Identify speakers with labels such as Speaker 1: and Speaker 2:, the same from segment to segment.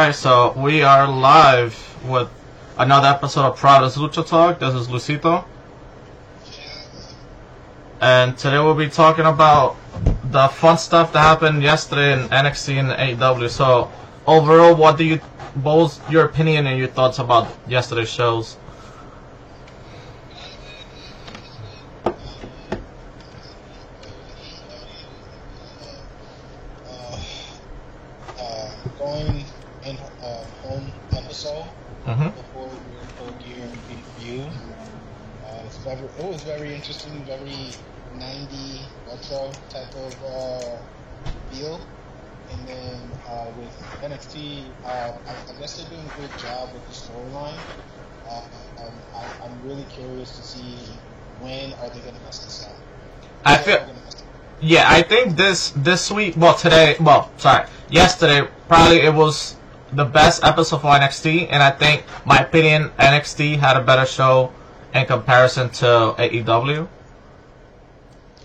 Speaker 1: Alright, so we are live with another episode of Prada's Lucha Talk. This is Lucito. And today we'll be talking about the fun stuff that happened yesterday in NXT and AEW. So, overall, what was your opinion and your thoughts about yesterday's shows?
Speaker 2: Going in home episode before we were full gear and review. It was very interesting, very 90 retro type of feel. And then with NXT, I guess they're doing a good job with the storyline. I'm really curious to see when are they going to mess this up.
Speaker 1: I think this week, yesterday, probably it was the best episode for NXT, and I think, my opinion, NXT had a better show in comparison to AEW.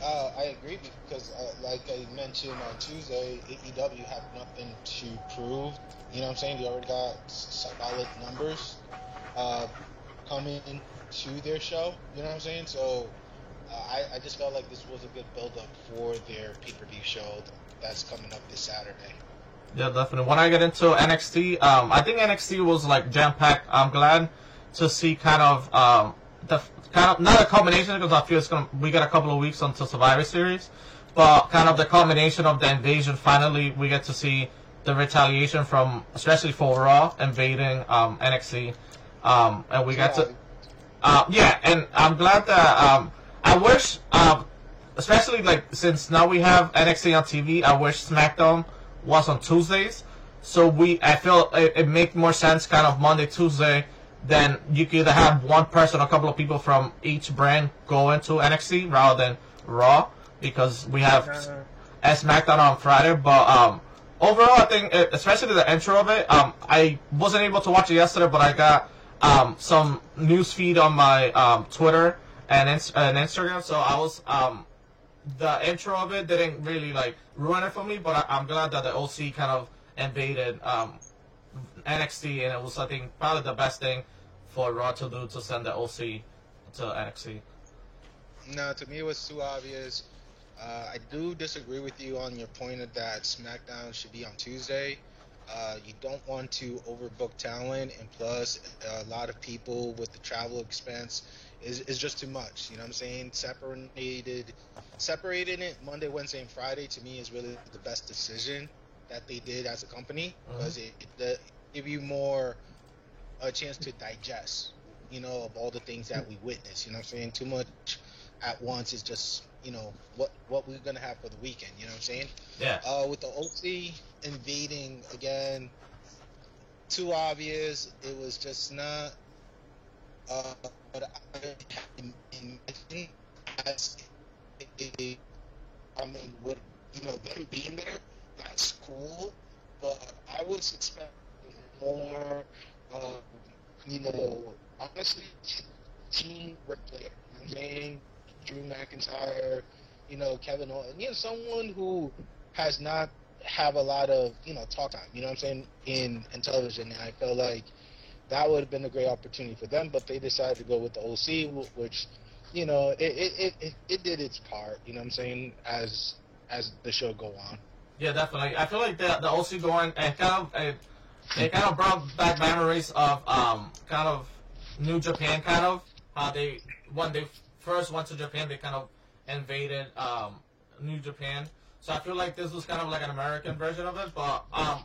Speaker 2: I agree because, like I mentioned on Tuesday, AEW have nothing to prove. You know what I'm saying? They already got solid numbers coming to their show. You know what I'm saying? So I just felt like this was a good build-up for their pay-per-view show that's coming up this Saturday.
Speaker 1: Yeah, definitely. When I get into NXT, I think NXT was like jam-packed. I'm glad to see not a culmination because I feel we got a couple of weeks until Survivor Series, but kind of the culmination of the invasion. Finally, we get to see the retaliation from, especially for Raw invading NXT, and we got to, and I'm glad that I wish, especially like since now we have NXT on TV, I wish SmackDown was on Tuesdays. So I feel it make more sense kind of Monday, Tuesday, then you could either have one person or a couple of people from each brand go into NXT rather than Raw, because we have SmackDown on Friday. But overall, I think, especially the intro of it, I wasn't able to watch it yesterday, but I got some news feed on my Twitter and Instagram, so I was the intro of it didn't really like ruin it for me, but I'm glad that the OC kind of invaded NXT, and it was, I think, probably the best thing for Raw to do, to send the OC to NXT.
Speaker 2: No, to me it was too obvious. I do disagree with you on your point that SmackDown should be on Tuesday. You don't want to overbook talent, and plus a lot of people with the travel expense is just too much. You know what I'm saying? Separating it Monday, Wednesday, and Friday to me is really the best decision that they did as a company, because it give you more a chance to digest, of all the things that we witnessed. You know what I'm saying? Too much at once is just, what we're gonna have for the weekend. You know what I'm saying?
Speaker 1: Yeah.
Speaker 2: With the OC invading again, too obvious. It was just not. But I imagine with them being there, that's cool. But I was expecting more. Honestly, team work player. You know what I'm saying? Drew McIntyre, Kevin Owens, someone who has not have a lot of, talk time, you know what I'm saying, in television. And I felt like that would have been a great opportunity for them, but they decided to go with the OC, which, it did its part, you know what I'm saying, as the show go on.
Speaker 1: Yeah, definitely. I feel like the OC going, it kind of brought back memories of kind of New Japan, kind of how when they first went to Japan, they kind of invaded New Japan. So I feel like this was kind of like an American version of it, but I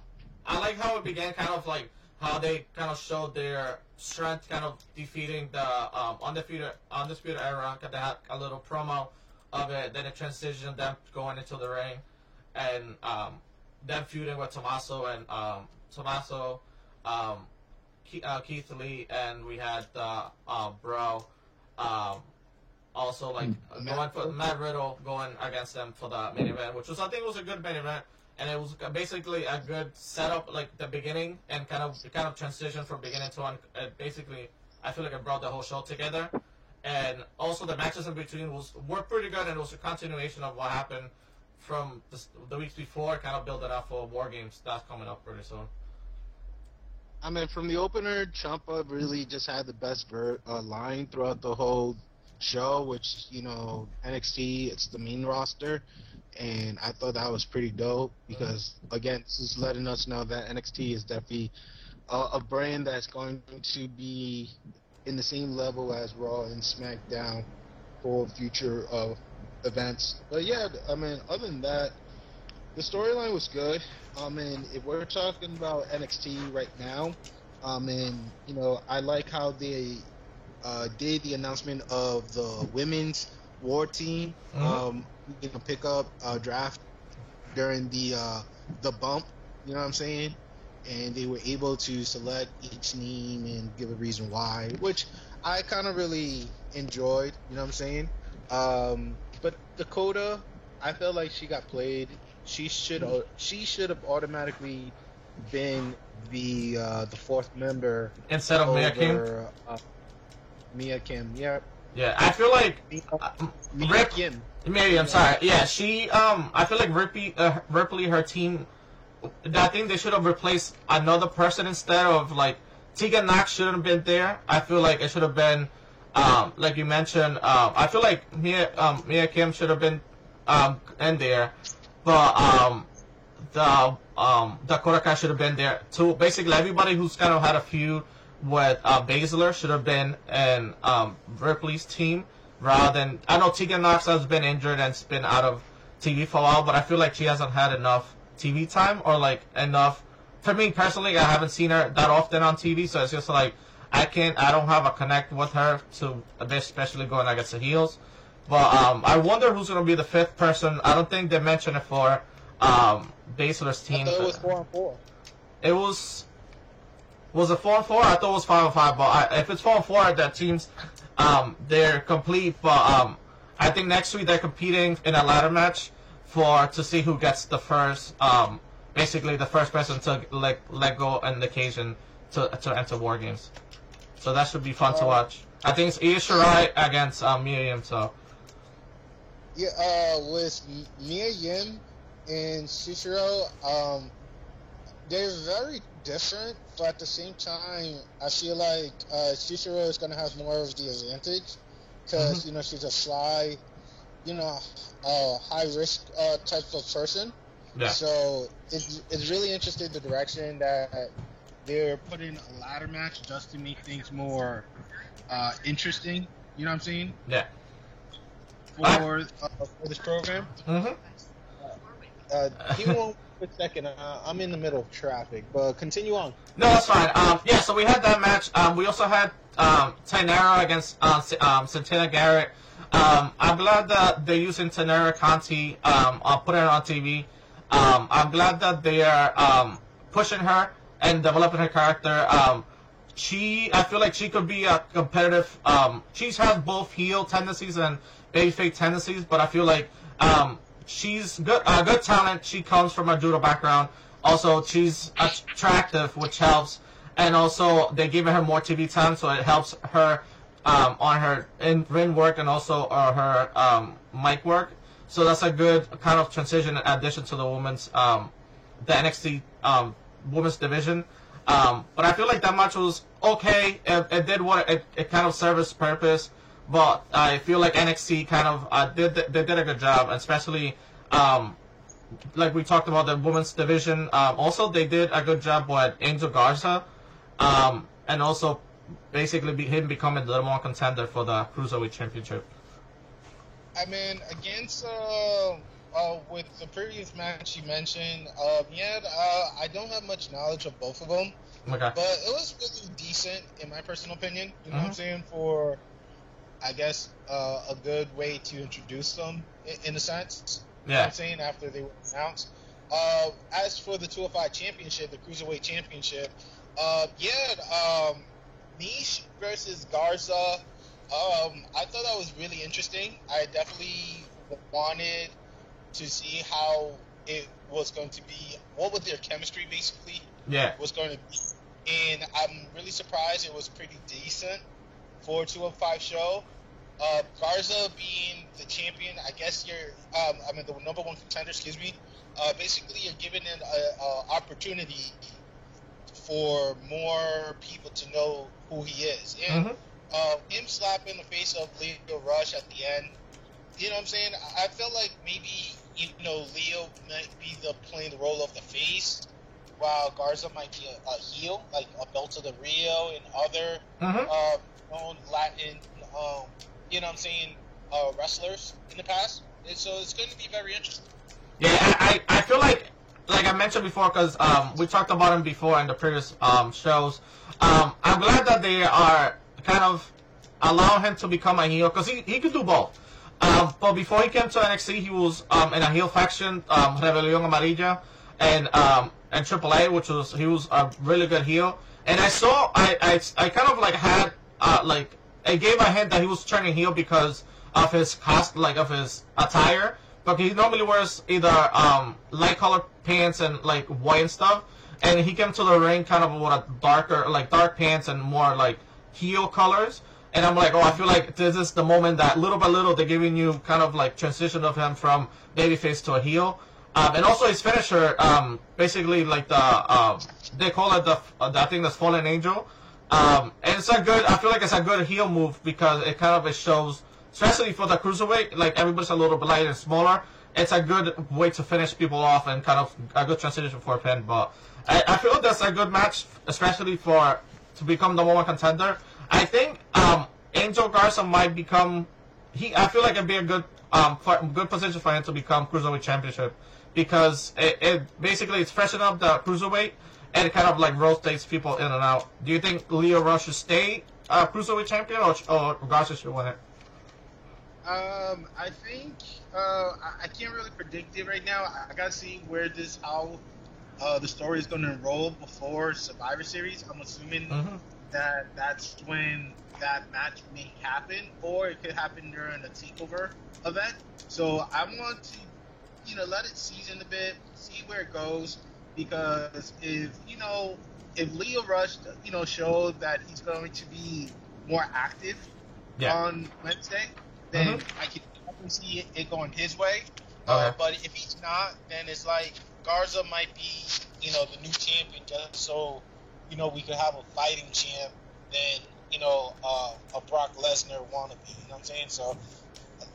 Speaker 1: like how it began, kind of like how they kind of showed their strength, kind of defeating the Undisputed Era. They had a little promo of it, then it transitioned them going into the ring, and them feuding with Tommaso, Keith Lee, and we had Bro. Also, like, going for Matt Riddle going against them for the main event, which was, I think, was a good main event, and it was basically a good setup, like the beginning, and it kind of transitioned from beginning to end. Basically, I feel like it brought the whole show together, and also the matches in between were pretty good, and it was a continuation of what happened from the weeks before, kind of building up for War Games that's coming up pretty soon.
Speaker 2: I mean, from the opener, Ciampa really just had the best line throughout the whole show, which, NXT, it's the main roster. And I thought that was pretty dope because, again, this is letting us know that NXT is definitely a brand that's going to be in the same level as Raw and SmackDown for future events. But yeah, I mean, other than that, the storyline was good. And if we're talking about NXT right now, and I like how they did the announcement of the women's war team. Pick up draft during the bump. You know what I'm saying? And they were able to select each name and give a reason why, which I kind of really enjoyed. You know what I'm saying? But Dakota, I felt like she got played. She should have automatically been the fourth member
Speaker 1: instead of Mia Kim.
Speaker 2: Mia Kim, yeah.
Speaker 1: Yeah, I feel like
Speaker 2: Mia Kim.
Speaker 1: Maybe I'm sorry. Yeah, she. I feel like Ripley, her team. I think they should have replaced another person instead of like Tegan Knox shouldn't have been there. I feel like it should have been, like you mentioned. I feel like Mia Kim should have been in there, but Dakota Kai should have been there too. Basically, everybody who's kind of had a feud with Baszler should have been in Ripley's team. Rather than, I know Tegan Knox has been injured and been out of TV for a while, but I feel like she hasn't had enough TV time or like enough. For me personally, I haven't seen her that often on TV, so it's just like I don't have a connect with her to, especially going against the heels. But I wonder who's gonna be the fifth person. I don't think they mentioned it for Baszler's team.
Speaker 2: I thought it was 4-on-4.
Speaker 1: It was it 4-on-4? I thought it was 5-on-5, but if it's 4-on-4, that team's they're complete, but I think next week they're competing in a ladder match to see who gets the first, basically the first person to let go on the occasion to enter War Games. So that should be fun to watch. I think it's Io Shirai against Mia Yim. So
Speaker 2: yeah, with Mia Yim and Cicero, they're very different, but at the same time, I feel like Cicero is going to have more of the advantage because, she's a sly, high-risk type of person.
Speaker 1: Yeah.
Speaker 2: So it's really interesting the direction that they're putting a ladder match just to make things more interesting. You know what I'm saying?
Speaker 1: Yeah.
Speaker 2: For this program. He won't. A second, I'm in the middle of traffic, but continue on.
Speaker 1: No, that's fine. Yeah, so we had that match. We also had Tainara against Santana Garrett. I'm glad that they're using Tainara Conti. I'll put her on TV. I'm glad that they are pushing her and developing her character. I feel like she could be a competitive. She has both heel tendencies and babyface tendencies, but I feel like she's good talent. She comes from a judo background. Also, she's attractive, which helps. And also, they're giving her more TV time, so it helps her on her in-ring work and also her mic work. So that's a good kind of transition in addition to the women's, the NXT women's division. But I feel like that match was okay. It did what it kind of served its purpose. But I feel like NXT kind of they did a good job, especially like we talked about the women's division. Also, they did a good job with Angel Garza, and also basically him becoming the number one contender for the Cruiserweight Championship.
Speaker 2: I mean, against with the previous match you mentioned, I don't have much knowledge of both of them,
Speaker 1: Okay.
Speaker 2: but it was really decent in my personal opinion. You know what I'm saying? For I guess a good way to introduce them in a sense. You know what I'm saying? After they were announced. As for the 205 Championship, the Cruiserweight Championship, Niche versus Garza, I thought that was really interesting. I definitely wanted to see how it was going to be, what was their chemistry basically was going to be. And I'm really surprised it was pretty decent for 205 show. Garza being the champion, I guess the number one contender, basically you're given an opportunity for more people to know who he is. And him slapping the face of Leo Rush at the end, you know what I'm saying? I felt like maybe, Leo might be playing the role of the face, while Garza might be a heel, like a Belto del Rio and other known Latin, you know what I'm saying, wrestlers in the past. And so it's going to be very interesting.
Speaker 1: Yeah, I feel like I mentioned before, because we talked about him before in the previous shows. I'm glad that they are kind of allowing him to become a heel, because he could do both. But before he came to NXT, he was in a heel faction, Rebelión Amarilla, and AAA, he was a really good heel. And I saw, I kind of like had it gave a hint that he was turning heel because of his of his attire. But he normally wears either light colored pants and like white and stuff, and he came to the ring kind of with a dark pants and more like heel colors. And I'm like, I feel like this is the moment that little by little they're giving you kind of like transition of him from babyface to a heel. And also his finisher, basically like they call it the thing that's Fallen Angel. And it's I feel like it's a good heel move, because it kind of shows, especially for the cruiserweight, like everybody's a little bit lighter and smaller. It's a good way to finish people off and kind of a good transition for a pin. But I feel that's a good match, especially to become the #1 contender. I think Angel Garza might become. I feel like it'd be a good position for him to become cruiserweight championship, because it basically it's freshening up the cruiserweight, and it kind of like rotates people in and out. Do you think Leo Rush should stay cruiserweight champion, or Garza should win it?
Speaker 2: I think I can't really predict it right now. I gotta see how the story is going to enroll before Survivor Series. I'm assuming that's when that match may happen, or it could happen during a takeover event. So I want to, let it season a bit, see where it goes, because if Leo Rush, showed that he's going to be more active on Wednesday, then I can definitely see it going his way. But if he's not, then it's like Garza might be, the new champion, just so, we could have a fighting champ than, a Brock Lesnar wannabe. You know what I'm saying? So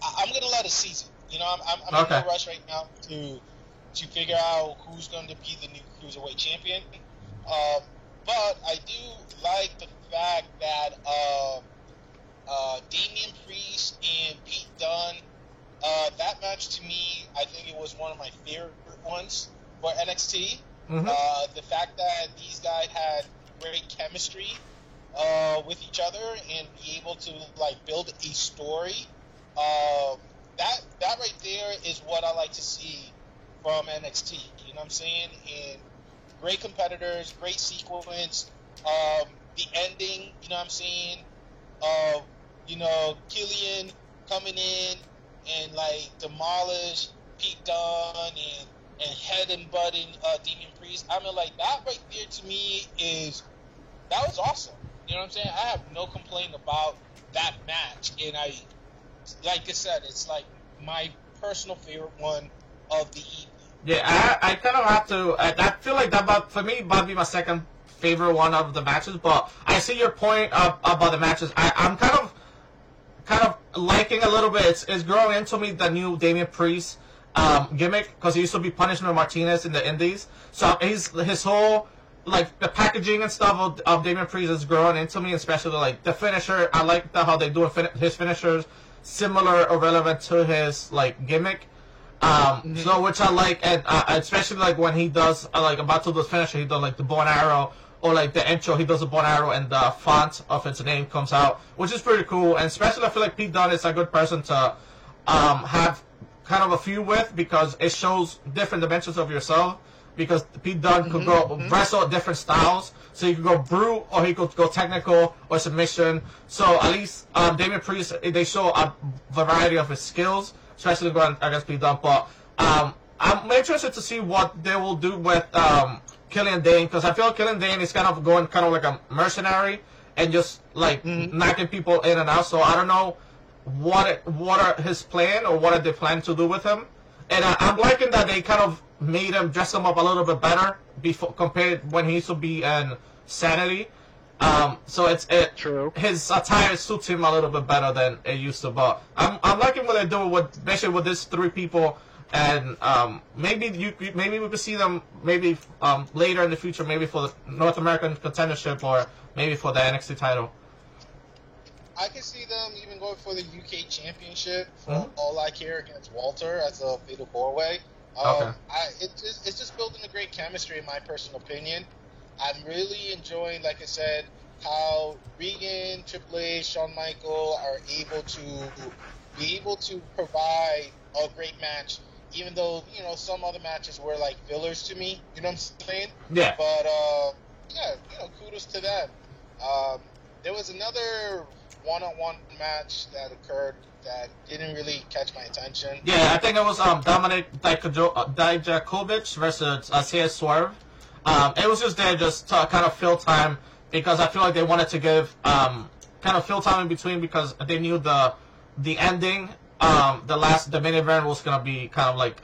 Speaker 2: I'm gonna let it season. I'm in no rush right now to figure out who's going to be the new cruiserweight champion. But I do like the fact that Damian Priest and Pete Dunne, that match to me, I think it was one of my favorite ones for NXT. The fact that these guys had great chemistry with each other and be able to like build a story, that right there is what I like to see from NXT. You know what I'm saying? And great competitors, great sequence. The ending, you know what I'm saying? Killian coming in and like demolish Pete Dunne and head and butting Damian Priest. I mean, like that right there to me that was awesome. You know what I'm saying? I have no complaint about that match, and like I said, it's like my personal favorite one of the evening.
Speaker 1: Yeah, I kind of have to. I feel like that, for me, might be my second favorite one of the matches. But I see your point about the matches. I'm kind of liking a little bit. It's growing into me the new Damian Priest gimmick, because he used to be Punishment Martinez in the Indies. So his whole like the packaging and stuff of Damian Priest is growing into me, especially like the finisher. I like how they do his finishers similar or relevant to his like gimmick. So which I like, and especially like when he does like about to do the finisher, he does like the bow and arrow, or like the intro, he does a bow and arrow and the font of its name comes out, which is pretty cool. And especially I feel like Pete Dunne is a good person to have kind of a feud with, because it shows different dimensions of yourself. Because Pete Dunne could go wrestle different styles, so he could go brute, or he could go technical or submission. So at least Damian Priest, they show a variety of his skills, especially going against Pete Dunne. But I'm interested to see what they will do with Killian Dane, because I feel Killian Dane is kind of going kind of like a mercenary and just like knocking people in and out. So I don't know what are his plan, or what are they planning to do with him. And I'm liking that they kind of made him dress him up a little bit better before compared when he used to be in Sanity. So
Speaker 2: True.
Speaker 1: his attire suits him a little bit better than it used to. But I'm liking what they're doing with, especially with these three people, and maybe we could see them maybe later in the future, maybe for the North American contendership or maybe for the NXT title.
Speaker 2: I can see them even going for the UK Championship for All I Care against Walter as a fatal four-way.
Speaker 1: Okay.
Speaker 2: It's just building a great chemistry, in my personal opinion. I'm really enjoying, like I said, how Regan, Triple H, Shawn Michaels are able to provide a great match, even though, you know, some other matches were like fillers to me. You know what I'm saying?
Speaker 1: Yeah.
Speaker 2: But yeah, you know, kudos to them. There was another one-on-one match that occurred that didn't really catch my attention.
Speaker 1: Yeah, I think it was Dominic Dijakovic versus Isaiah Swerve. It was just there just to kind of fill time because I feel like they wanted to give kind of fill time in between because they knew the ending, the main event was gonna be kind of like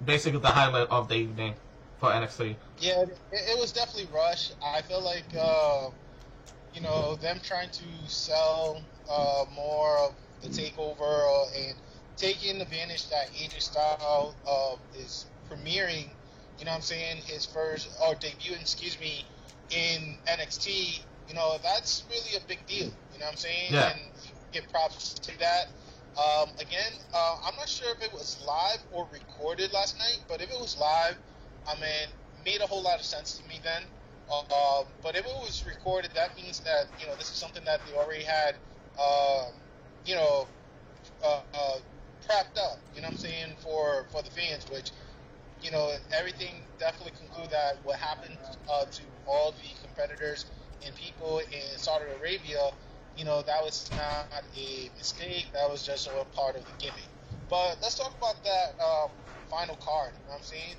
Speaker 1: basically the highlight of the evening for NXT.
Speaker 2: Yeah, it was definitely rushed. I feel like you know, them trying to sell more of the takeover and taking advantage that AJ Styles is premiering. You know what I'm saying? His first, or debuting, excuse me, in NXT, you know, that's really a big deal. You know what I'm saying?
Speaker 1: Yeah.
Speaker 2: And give props to that. Again, I'm not sure if it was live or recorded last night, but if it was live, I mean, it made a whole lot of sense to me then. But if it was recorded, that means that, you know, this is something that they already had, you know, prepped up, you know what I'm saying, for the fans, which, you know, everything definitely conclude that what happened to all the competitors and people in Saudi Arabia, you know, that was not a mistake. That was just a part of the gimmick. But let's talk about that final card. You know what I'm saying?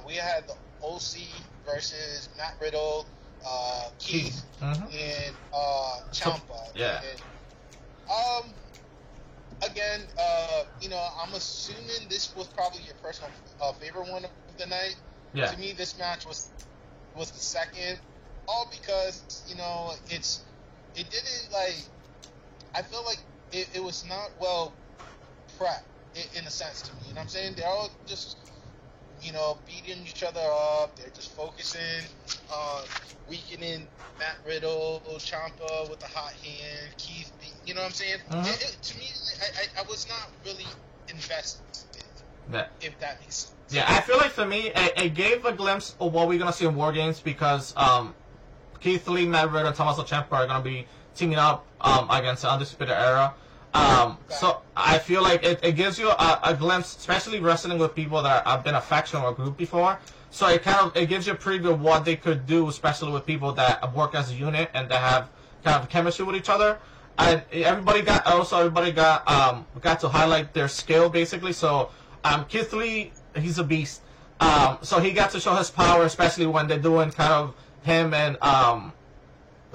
Speaker 2: We had the OC versus Matt Riddle, Keith, and Ciampa.
Speaker 1: Yeah.
Speaker 2: And, again, you know, I'm assuming this was probably your personal favorite one of the night.
Speaker 1: Yeah.
Speaker 2: To me, this match was the second, all because, you know, it didn't, like, I feel like it was not well prepped in a sense to me. You know what I'm saying? They're all just, you know, beating each other up. They're just focusing on weakening Matt Riddle, Ciampa with the hot hand, Keith, you know what I'm saying? To me, I was not really invested, if that makes sense.
Speaker 1: Yeah, I feel like for me, it gave a glimpse of what we're going to see in War Games because Keith Lee, Matt Riddle, and Tommaso Ciampa are going to be teaming up against the Undisputed Era. So I feel like it gives you a glimpse, especially wrestling with people that have been a faction or a group before. So it gives you a preview of what they could do, especially with people that work as a unit and that have kind of chemistry with each other. And everybody got to highlight their skill basically. So Keith Lee, he's a beast. So he got to show his power, especially when they're doing kind of him and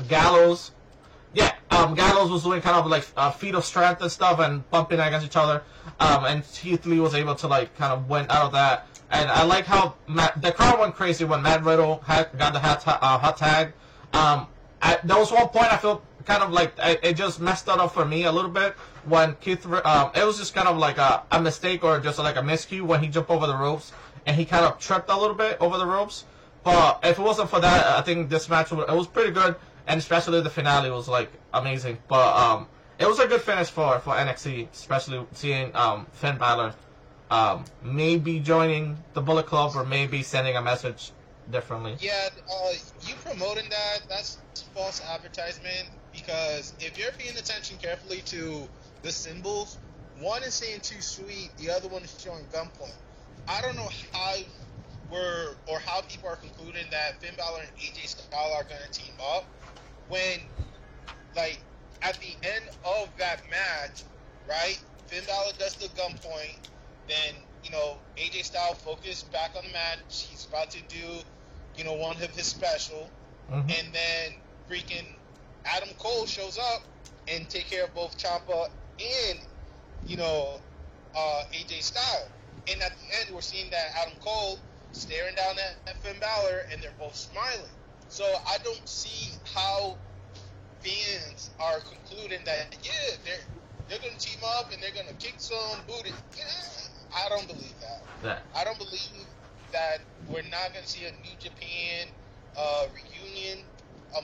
Speaker 1: Gallows. Yeah, Gallows was doing kind of like feat of strength and stuff and bumping against each other. And Keith Lee was able to like kind of win out of that. And I like how the crowd went crazy when Matt Riddle got the hot tag. There was one point I feel kind of like it just messed that up for me a little bit when Keith. It was just kind of like a mistake or just like a miscue when he jumped over the ropes and he kind of tripped a little bit over the ropes. But if it wasn't for that, I think this match it was pretty good, and especially the finale was like amazing. But it was a good finish for NXT, especially seeing Finn Balor maybe joining the Bullet Club or maybe sending a message differently.
Speaker 2: Yeah, you promoting that's false advertisement, because if you're paying attention carefully to the symbols, one is saying too sweet, the other one is showing gunpoint. I don't know how people are concluding that Finn Balor and AJ Styles are going to team up when, like, at the end of that match, right, Finn Balor does the gunpoint, then, you know, AJ Styles focus back on the match, he's about to do, you know, one of his special, and then freaking Adam Cole shows up and take care of both Ciampa and, you know, AJ Styles. And at the end, we're seeing that Adam Cole staring down at Finn Balor, and they're both smiling. So I don't see how fans are concluding that they're going to team up and they're going to kick some booty. I don't believe that.
Speaker 1: Yeah.
Speaker 2: I don't believe that we're not going to see a New Japan reunion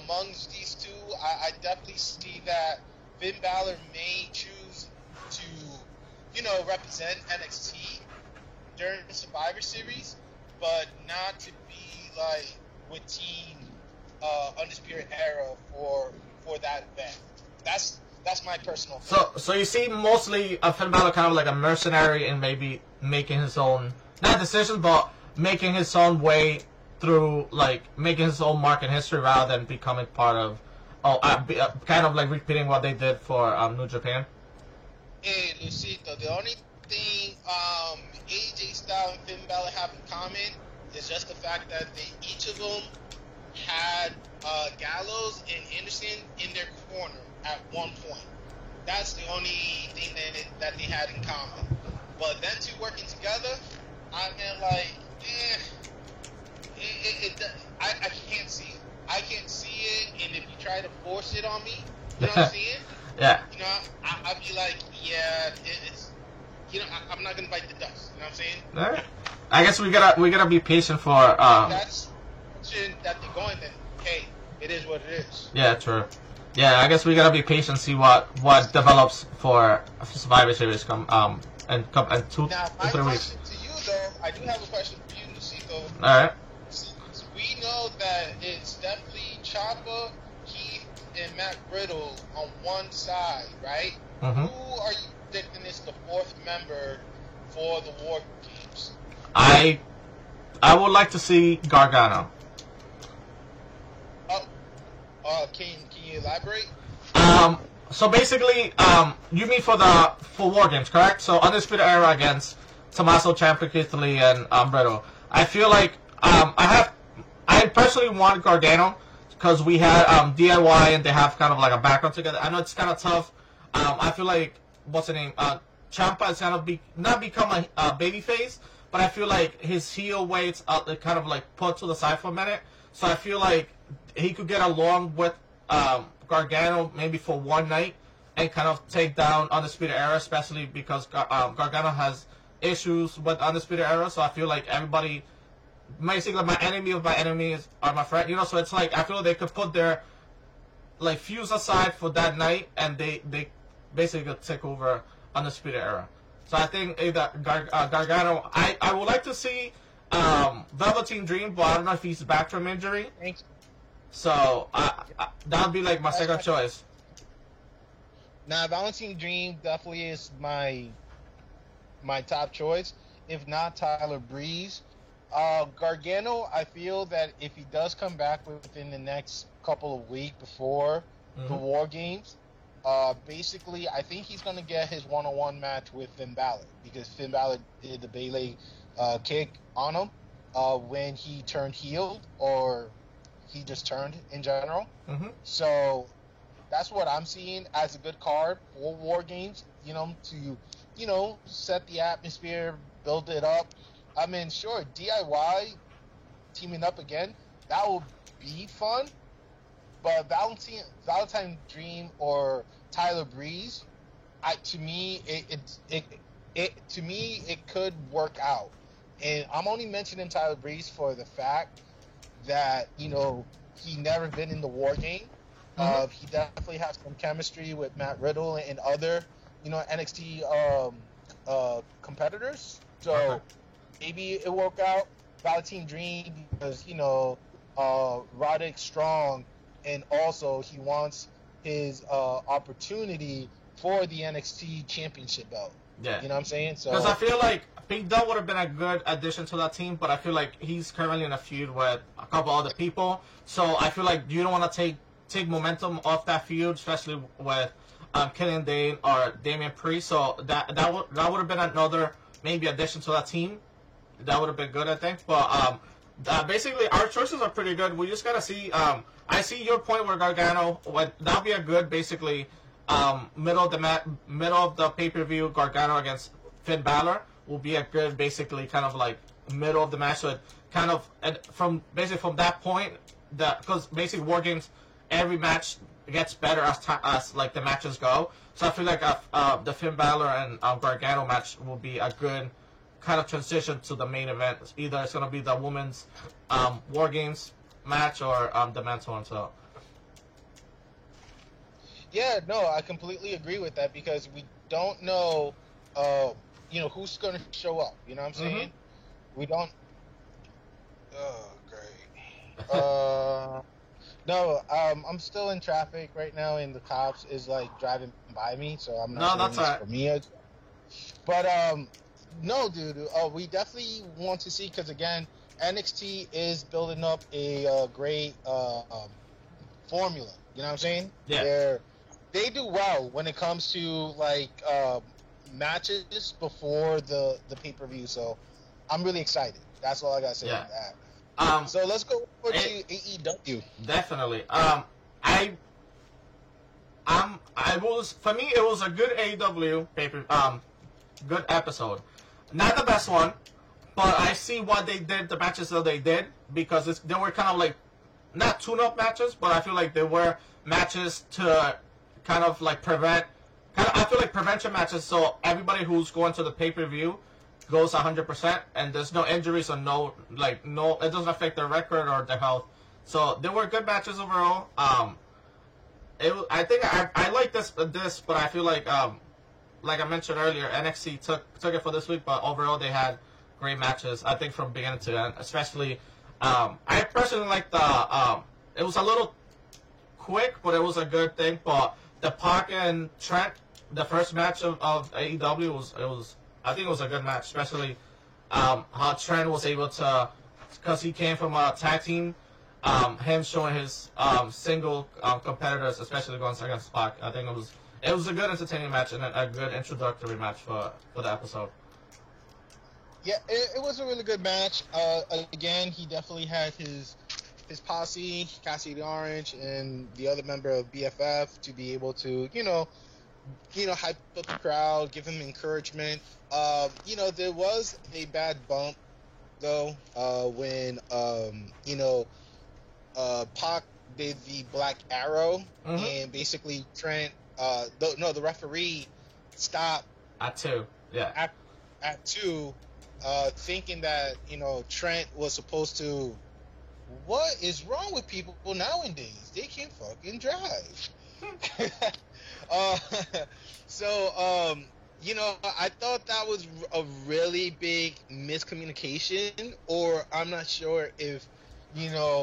Speaker 2: amongst these two. I definitely see that Finn Balor may choose to, represent NXT during the Survivor Series, but not to be like with Team Undisputed Era for that event. That's my personal opinion.
Speaker 1: So you see mostly Finn Balor kind of like a mercenary and maybe making his own, not decisions, but making his own way through, like, making his own mark in history rather than becoming part of, kind of like repeating what they did for New Japan.
Speaker 2: Hey, Lucito, the only thing AJ Styles and Finn Balor have in common is just the fact that each of them had Gallows and Anderson in their corner at one point. That's the only thing that they had in common. But them two working together, I mean, like, I can't see it. I can't see it, and if you try to force it on me, you know what I'm saying?
Speaker 1: Yeah.
Speaker 2: I'd be like, yeah, it's, I'm not gonna bite the dust. You know what I'm saying?
Speaker 1: All right. I guess we gotta be patient for.
Speaker 2: That's that they're going. Then, hey, it is what it is.
Speaker 1: Yeah, true. Yeah, I guess we gotta be patient, see what develops for Survivor Series in 2
Speaker 2: Now, my
Speaker 1: 3
Speaker 2: question
Speaker 1: weeks.
Speaker 2: to you, though, I do have a question for you, Lucito.
Speaker 1: All right.
Speaker 2: Since we know that it's definitely Ciampa, Keith, and Matt Riddle on one side, right?
Speaker 1: Mm-hmm.
Speaker 2: Who are you predicting is the fourth member for the War Games?
Speaker 1: I would like to see Gargano.
Speaker 2: Can you elaborate?
Speaker 1: So basically, you mean for War Games, correct? So Undisputed Era against Tommaso Ciampa, Keith Lee, and Riddle. I feel like I personally want Gargano because we had DIY and they have kind of like a background together. I know it's kind of tough. I feel like what's the name? Ciampa is kind of not become a babyface, but I feel like his heel weight's kind of like put to the side for a minute. So I feel like he could get along with Gargano maybe for one night and kind of take down Undisputed Era, especially because Gargano has issues with Undisputed Era. So I feel like everybody, basically my enemy of my enemies are my friend. So it's like I feel like they could put their like fuse aside for that night and they basically could take over Undisputed Era. So I think either Gargano, I would like to see Velveteen Dream, but I don't know if he's back from injury.
Speaker 2: Thanks.
Speaker 1: So that would be like my second choice.
Speaker 2: Now, Velveteen Dream definitely is my top choice. If not, Tyler Breeze. Gargano, I feel that if he does come back within the next couple of weeks before the War Games, basically, I think he's going to get his one-on-one match with Finn Balor because Finn Balor did the Bayley kick on him when he turned heel, or he just turned in general. So that's what I'm seeing as a good card for War Games, to, set the atmosphere, build it up. I mean, sure, DIY teaming up again, that would be fun. But Velveteen Dream or Tyler Breeze, to me, it could work out. And I'm only mentioning Tyler Breeze for the fact that he never been in the War Game. He definitely has some chemistry with Matt Riddle and other NXT competitors. So maybe it work out. Velveteen Dream because Roderick Strong. And also, he wants his opportunity for the NXT Championship belt.
Speaker 1: Yeah.
Speaker 2: You know what I'm saying? So
Speaker 1: because I feel like Pete Dunne would have been a good addition to that team, but I feel like he's currently in a feud with a couple other people. So I feel like you don't want to take momentum off that feud, especially with Killian Dane or Damian Priest. So that would have been another maybe addition to that team. That would have been good, I think. But basically, our choices are pretty good. We just gotta see. I see your point with Gargano. That'll be a good, basically, middle of the pay-per-view. Gargano against Finn Balor will be a good, basically, kind of like middle of the match. So it kind of from that point, because basically War Games, every match gets better as like the matches go. So I feel like the Finn Balor and Gargano match will be a good kind of transition to the main event. Either it's going to be the women's War Games match or the men's one. So
Speaker 2: yeah, no, I completely agree with that because we don't know, who's going to show up. You know what I'm saying? We don't. Oh, great. No, I'm still in traffic right now, and the cops is like driving by me, so I'm not.
Speaker 1: No, that's all right.
Speaker 2: For me, but no, dude. We definitely want to see because again, NXT is building up a great formula. You know what I'm saying?
Speaker 1: Yeah.
Speaker 2: They do well when it comes to like matches before the pay-per-view. So I'm really excited. That's all I gotta say about that. So let's go over to AEW.
Speaker 1: Definitely. For me, it was a good AEW good episode. Not the best one, but I see what they did, the matches that they did, because they were kind of like, not tune-up matches, but I feel like they were matches to kind of like I feel like prevention matches, so everybody who's going to the pay-per-view goes 100%, and there's no injuries or it doesn't affect their record or their health. So they were good matches overall. I think I like this, but I feel like I mentioned earlier, NXT took it for this week, but overall they had great matches. I think from beginning to end, especially. I personally like it was a little quick, but it was a good thing. But the Pac and Trent, the first match of AEW I think it was a good match, especially how Trent was able to, because he came from a tag team, him showing his single competitors, especially going against Pac. I think it was a good entertaining match and a good introductory match for the episode.
Speaker 2: Yeah, it was a really good match. Again, he definitely had his posse, Cassidy Orange, and the other member of BFF to be able to, hype up the crowd, give him encouragement. There was a bad bump though when Pac did the Black Arrow, and basically Trent, the referee stopped
Speaker 1: at 2, yeah,
Speaker 2: at 2, thinking that Trent was supposed to. What is wrong with people nowadays? They can't fucking drive. I thought that was a really big miscommunication, or I'm not sure if,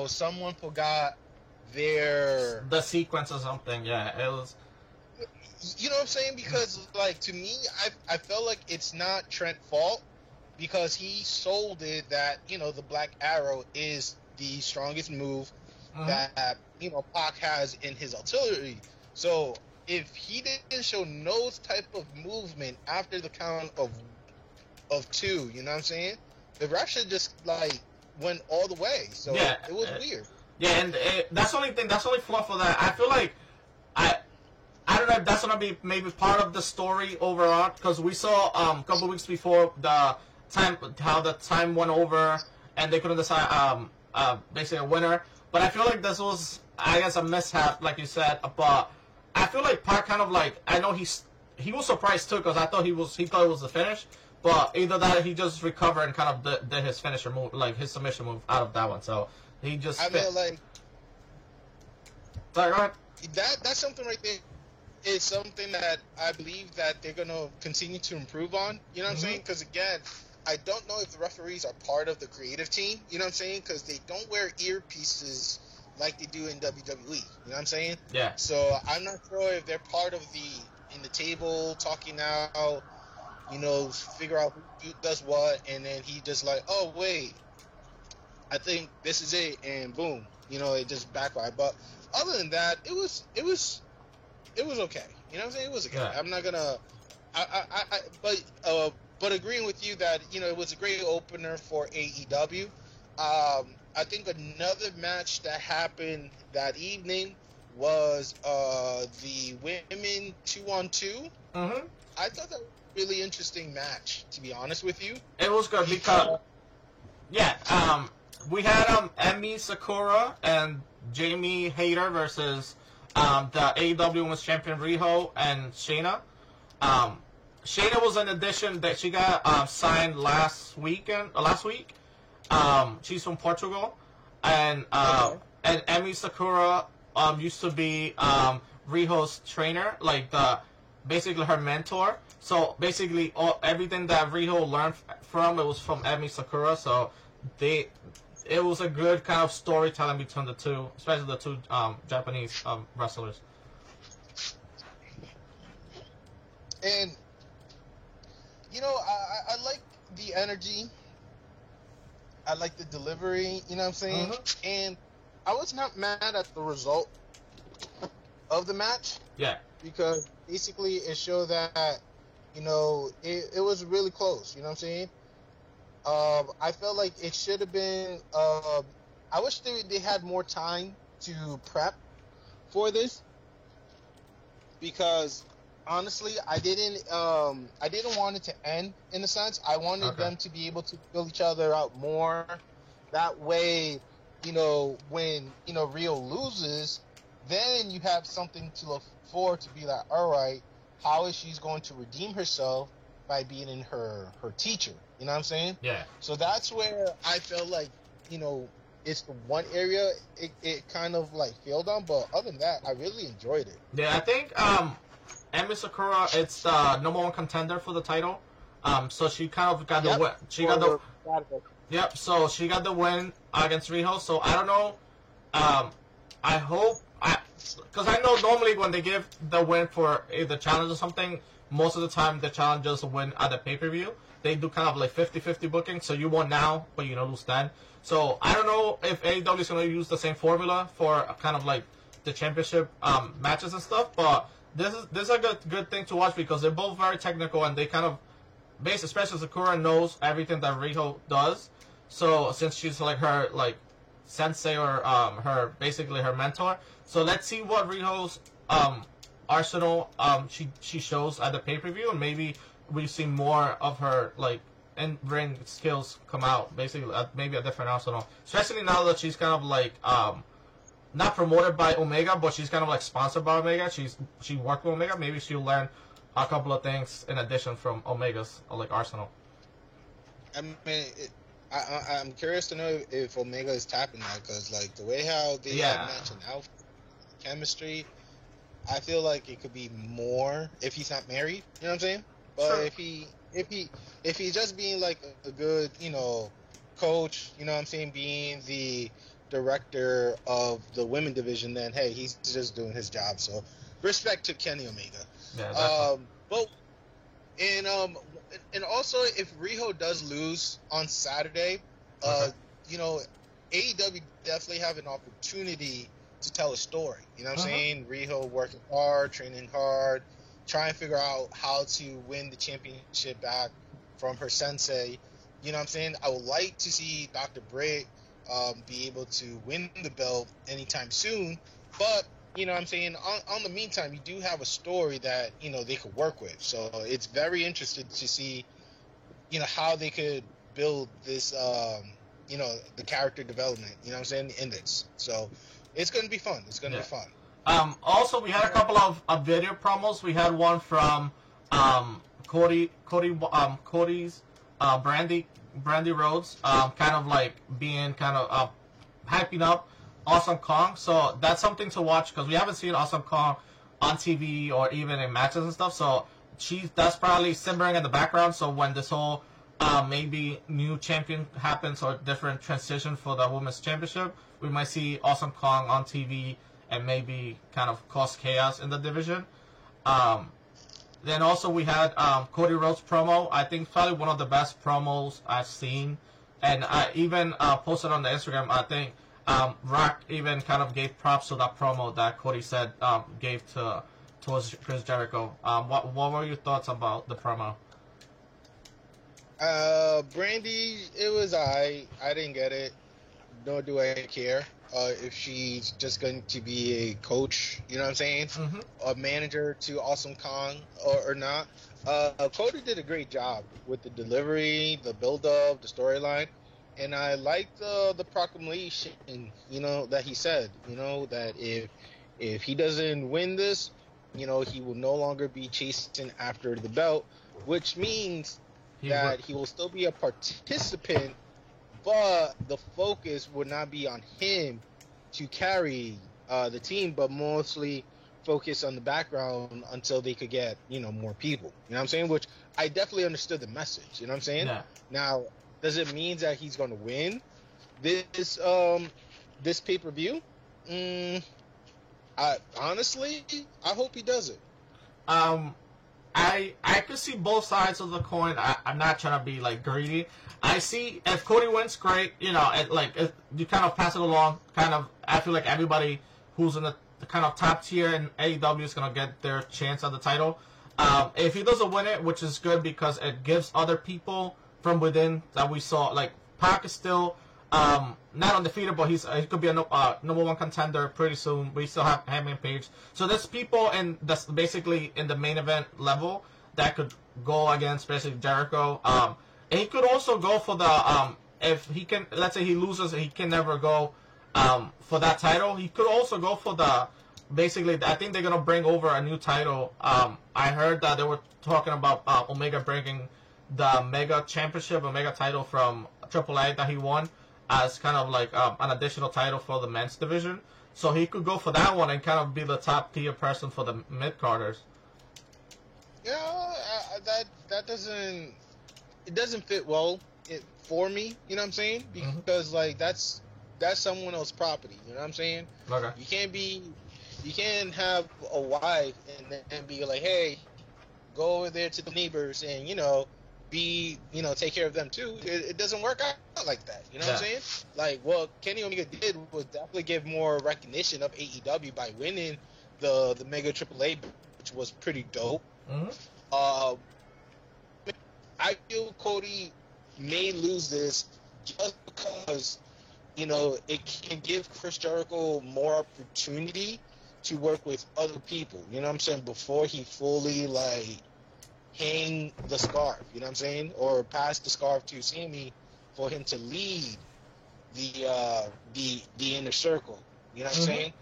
Speaker 2: someone forgot
Speaker 1: the sequence or something. Yeah, it was.
Speaker 2: You know what I'm saying? Because, to me, I felt like it's not Trent's fault because he sold it that, the Black Arrow is the strongest move that, Pac has in his artillery. So if he didn't show no type of movement after the count of 2, you know what I'm saying? The ref should just went all the way. So it was weird.
Speaker 1: Yeah, and that's the only thing. That's the only flaw for that. I feel like I don't know if that's gonna be maybe part of the story overall, because we saw a couple weeks before how the time went over and they couldn't decide basically a winner. But I feel like this was, I guess, a mishap, like you said. But I feel like Pac kind of I know he was surprised too, because I thought he thought it was the finish. But either that, he just recovered and kind of did his finisher move, like his submission move out of that one. So he just.
Speaker 2: Sorry,
Speaker 1: go ahead.
Speaker 2: That's something right there. Is something that I believe that they're gonna continue to improve on. You know what I'm saying? Because again, I don't know if the referees are part of the creative team. You know what I'm saying? Because they don't wear earpieces like they do in WWE. You know what I'm saying?
Speaker 1: Yeah.
Speaker 2: So I'm not sure if they're part of in the table talking out. Figure out who does what, and then he just oh wait, I think this is it, and boom, it just backfired. But other than that, it was okay. You know what I'm saying? It was okay. Yeah. I'm not gonna, but agreeing with you that it was a great opener for AEW. I think another match that happened that evening was the women 2-on-2.
Speaker 1: Mm-hmm.
Speaker 2: I thought that was a really interesting match, to be honest with you.
Speaker 1: It was good because Yeah, we had Emi Sakura and Jamie Hayter versus the AEW Women's Champion Riho and Shayna. Shayna was an addition that she got signed last week. She's from Portugal, and Emi Sakura used to be Riho's trainer, like basically her mentor. So basically, everything that Riho learned from it was from Emi Sakura. So it was a good kind of storytelling between the two, especially the two Japanese wrestlers.
Speaker 2: And I like the energy. I like the delivery. You know what I'm saying?
Speaker 1: Mm-hmm.
Speaker 2: And I was not mad at the result of the match.
Speaker 1: Yeah.
Speaker 2: Because basically it showed that it was really close. You know what I'm saying? I felt like it should have been. I wish they had more time to prep for this, because honestly, I didn't want it to end in a sense. I wanted them to be able to fill each other out more. That way, when Rio loses, then you have something to look forward to. Be like, all right, how is she going to redeem herself by being in her teacher? You know what I'm saying?
Speaker 1: Yeah.
Speaker 2: So that's where I felt like, it's the one area it kind of like failed on, but other than that, I really enjoyed it.
Speaker 1: Yeah, I think Emi Sakura, it's the number one contender for the title. So she kind of got the win. She got the. Yep. So she got the win against Riho. So I don't know. I hope because I know normally when they give the win for the challenge or something, most of the time the challengers win at the pay-per-view. They do kind of like 50-50 booking, so you won now, but you lose then. So I don't know if AEW is going to use the same formula for kind of like the championship matches and stuff, but this is a good thing to watch because they're both very technical and they kind of, especially Sakura knows everything that Riho does. So since she's like her like sensei or her basically her mentor, so let's see what Riho's arsenal she shows at the pay-per-view, and maybe we see more of her like in-ring skills come out. Basically, maybe a different arsenal, especially now that she's kind of like not promoted by Omega, but she's kind of like sponsored by Omega. She worked with Omega. Maybe she'll learn a couple of things in addition from Omega's like arsenal.
Speaker 2: I mean, I'm curious to know if Omega is tapping that, because like the way how they have mentioned outfit chemistry, I feel like it could be more if he's not married. You know what I'm saying? But sure. if he's just being like a good coach, you know what I'm saying, being the director of the women division, then hey, he's just doing his job. So respect to Kenny Omega.
Speaker 1: Yeah,
Speaker 2: and also if Riho does lose on Saturday, AEW definitely have an opportunity to tell a story. You know what I'm saying? Riho working hard, training hard, trying to figure out how to win the championship back from her sensei. You know what I'm saying? I would like to see Dr. Britt be able to win the belt anytime soon. But, you know what I'm saying, on the meantime, you do have a story that, they could work with. So it's very interesting to see, how they could build this, the character development, you know what I'm saying, in this. So it's going to be fun. It's going to be fun.
Speaker 1: Also, we had a couple of video promos. We had one from Cody's Brandy Rhodes, kind of like being kind of hyping up Awesome Kong. So that's something to watch because we haven't seen Awesome Kong on TV or even in matches and stuff. So that's probably simmering in the background. So when this whole maybe new champion happens or different transition for the women's championship, we might see Awesome Kong on TV and maybe kind of cause chaos in the division. Then also we had Cody Rhodes promo. I think probably one of the best promos I've seen. And I even posted on the Instagram, I think Rock even kind of gave props to that promo that Cody said gave towards Chris Jericho. What were your thoughts about the promo?
Speaker 2: Brandy, it was I didn't get it, nor do I care if she's just going to be a coach, you know what I'm saying, a manager to Awesome Kong or not. Cody did a great job with the delivery, the build-up, the storyline. And I like the proclamation, that he said, that if he doesn't win this, he will no longer be chasing after the belt, which means that he will still be a participant, but the focus would not be on him to carry the team, but mostly focus on the background until they could get, more people. You know what I'm saying? Which I definitely understood the message. You know what I'm saying?
Speaker 1: Yeah.
Speaker 2: Now, does it mean that he's going to win this pay-per-view? I hope he does it.
Speaker 1: I could see both sides of the coin. I'm not trying to be like greedy. I see if Cody wins, great. You kind of pass it along. I feel like everybody who's in the kind of top tier in AEW is gonna get their chance at the title. If he doesn't win it, which is good because it gives other people from within that we saw, like Pac is still not undefeated, but he could be a number one contender pretty soon. We still have Hangman Page, so there's people that's basically in the main event level that could go against basically Jericho. And he could also go for the if he can, let's say he loses, he can never go for that title. He could also go for the basically. I think they're gonna bring over a new title. I heard that they were talking about Omega bringing the Mega Championship, Omega title from AAA that he won as kind of like an additional title for the men's division. So he could go for that one and kind of be the top tier person for the mid-carders.
Speaker 2: Yeah, that doesn't fit well for me. You know what I'm saying? Because like that's someone else's property. You know what I'm saying?
Speaker 1: Okay.
Speaker 2: You can't have a wife and then be like, hey, go over there to the neighbors and take care of them too. It doesn't work out like that. You know what I'm saying? Like what Kenny Omega did was definitely give more recognition of AEW by winning the Mega AAA, which was pretty dope. I feel Cody may lose this just because it can give Chris Jericho more opportunity to work with other people. You know what I'm saying? Before he fully hang the scarf, you know what I'm saying, or pass the scarf to Sammy for him to lead the inner circle. You know what I'm saying?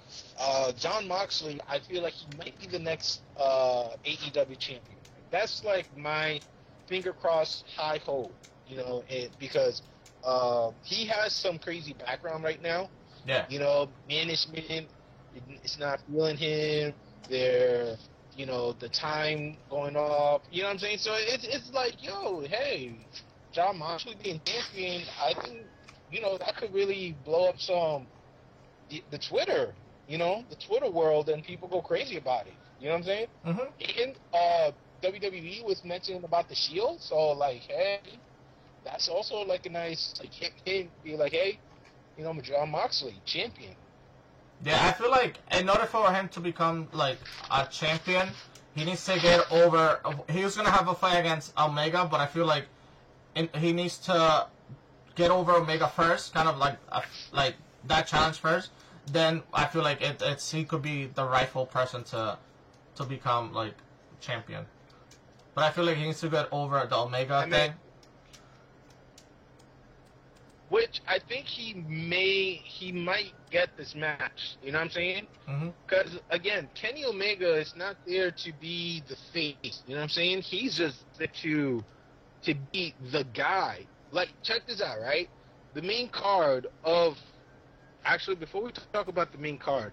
Speaker 2: Jon Moxley, I feel like he might be the next AEW champion. That's like my finger crossed high hope, because he has some crazy background right now.
Speaker 1: Yeah.
Speaker 2: Management, it's not feeling him. They're the time going off. You know what I'm saying? So it's like, yo, hey, Jon Moxley being champion, I think, that could really blow up the Twitter, the Twitter world, and people go crazy about it. You know what I'm saying? And WWE was mentioning about the Shield, so like, hey, that's also like a nice campaign. Be like, hey, I'm Jon Moxley, champion.
Speaker 1: Yeah, I feel like in order for him to become like a champion, he needs to get over. He was gonna have a fight against Omega, but I feel like he needs to get over Omega first, kind of like that challenge first. Then I feel like he could be the rightful person to become like champion. But I feel like he needs to get over the Omega thing.
Speaker 2: Which I think he might get this match. You know what I'm saying? Because again, Kenny Omega is not there to be the face. You know what I'm saying? He's just there to be the guy. Like, check this out, right? The main card of actually, before we talk about the main card,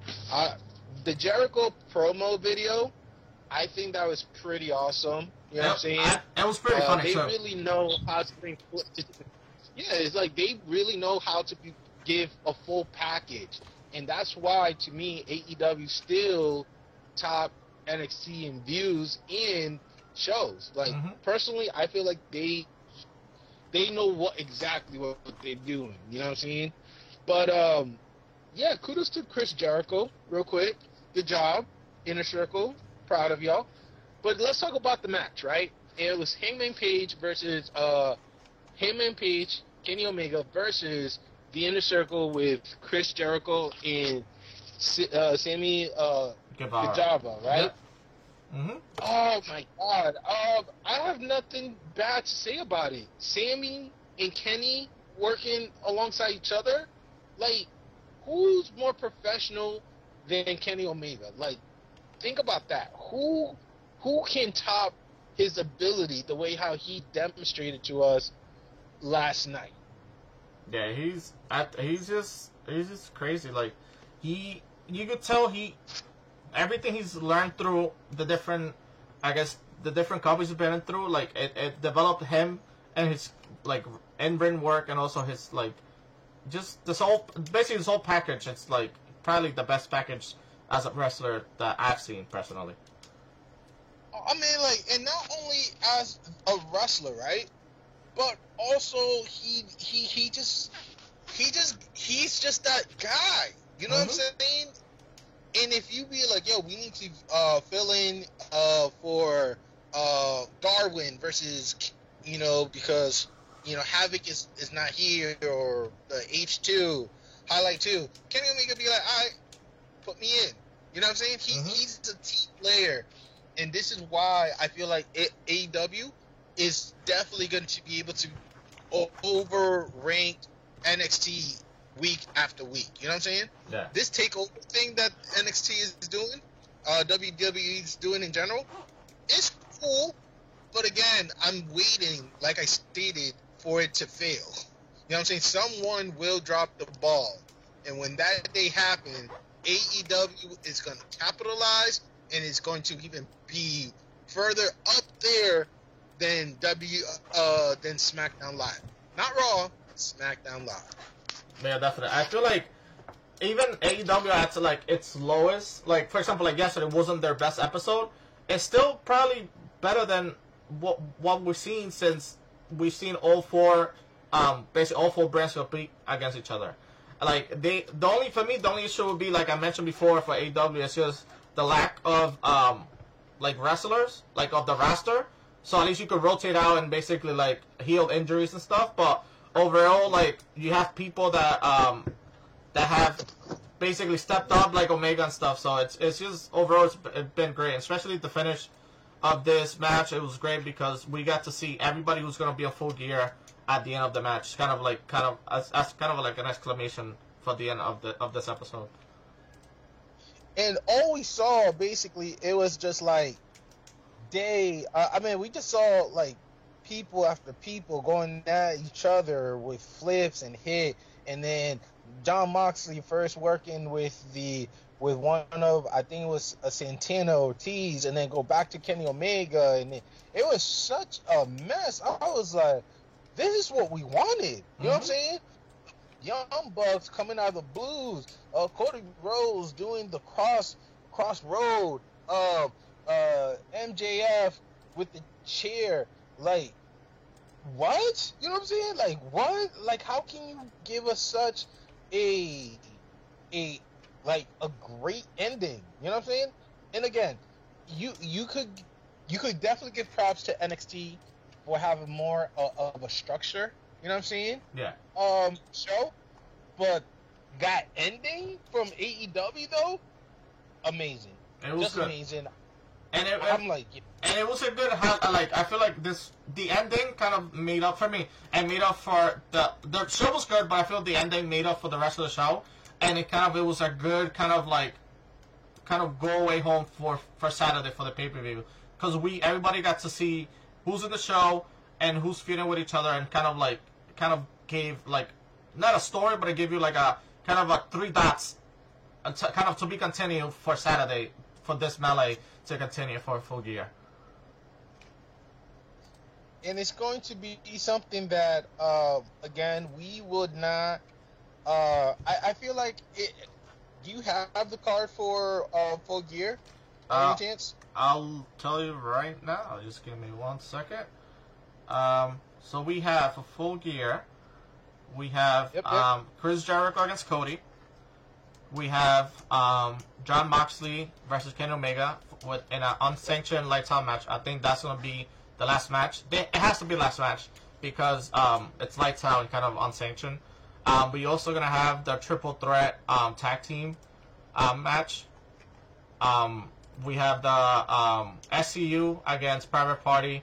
Speaker 2: the Jericho promo video, I think that was pretty awesome. You know what I'm saying?
Speaker 1: That was pretty funny.
Speaker 2: They really know how to bring. Yeah, it's like they really know how to give a full package. And that's why, to me, AEW still top NXT in views in shows. Like, personally, I feel like they know exactly what they're doing. You know what I'm saying? But, yeah, kudos to Chris Jericho, real quick. Good job. Inner Circle. Proud of y'all. But let's talk about the match, right? It was Hangman Page versus Hangman Page, Kenny Omega versus the Inner Circle with Chris Jericho and Sammy Guevara, right?
Speaker 1: Yep.
Speaker 2: Oh my God! I have nothing bad to say about it. Sammy and Kenny working alongside each other, like, who's more professional than Kenny Omega? Like, think about that. Who can top his ability the way how he demonstrated to us last night?
Speaker 1: Yeah, he's just crazy. Like, you could tell everything he's learned through the different companies he's been through. Like, it developed him and his like in-ring work, and also his like just this whole package. It's like probably the best package as a wrestler that I've seen personally.
Speaker 2: I mean, like, and not only as a wrestler, right? But also he's just that guy. You know what I'm saying? And if you be like, yo, we need to fill in for Darwin versus, you know, because, you know, Havoc is not here, or the H2 Highlight 2, Kenny Omega be like, all right, put me in. You know what I'm saying? He's a team player, and this is why I feel like AEW is definitely going to be able to overrank NXT week after week. You know what I'm saying?
Speaker 1: Yeah.
Speaker 2: This takeover thing that NXT is doing, WWE is doing in general, is cool. But again, I'm waiting, like I stated, for it to fail. You know what I'm saying? Someone will drop the ball. And when that day happens, AEW is going to capitalize, and it's going to even be further up there than SmackDown Live. Not Raw, SmackDown Live.
Speaker 1: Yeah, definitely. I feel like even AEW at like its lowest, like for example, like yesterday wasn't their best episode. It's still probably better than what we've seen since we've seen all four brands compete against each other. Like the only issue would be, like I mentioned before, for AEW, is just the lack of like wrestlers, like of the roster. So at least you could rotate out and basically like heal injuries and stuff. But overall, like, you have people that have basically stepped up, like Omega and stuff. So it's just overall it's been great, especially the finish of this match. It was great because we got to see everybody who's gonna be a full gear at the end of the match. Kind of like an exclamation for the end of this episode.
Speaker 2: And all we saw basically, it was just like we just saw like people after people going at each other with flips and hit, and then Jon Moxley first working with one of, I think it was a Santana Ortiz, and then go back to Kenny Omega, and it was such a mess. I was like, this is what we wanted. You know what I'm saying? Young Bucks coming out of the blues, Cody Rhodes doing the crossroad, MJF with the chair. Like, what? You know what I'm saying? Like, what? Like, how can you give us such a great ending? You know what I'm saying? And again, you could definitely give props to NXT for having more of a structure. You know what I'm saying?
Speaker 1: Yeah.
Speaker 2: Show, but that ending from AEW though, amazing.
Speaker 1: It was
Speaker 2: just
Speaker 1: good.
Speaker 2: Amazing.
Speaker 1: And
Speaker 2: I'm like, yeah.
Speaker 1: And it was a good, like, I feel like the ending kind of made up for me, and made up for the show was good, but I feel the ending made up for the rest of the show, and it was a good kind of go away home for Saturday for the pay-per-view, because everybody got to see who's in the show and who's feuding with each other, and kind of gave like not a story, but it gave you like a kind of a 3 dots, kind of to be continued for Saturday for this melee to continue for Full Gear.
Speaker 2: And it's going to be something that, again, we would not. I feel like it. Do you have the card for Full Gear? Any chance?
Speaker 1: I'll tell you right now. Just give me 1 second. So we have for Full Gear, we have Chris Jericho against Cody. We have Jon Moxley versus Kenny Omega in an unsanctioned lights out match. I think that's going to be the last match. It has to be the last match because it's lights out and kind of unsanctioned. We're also going to have the triple threat tag team match. We have the SCU against Private Party.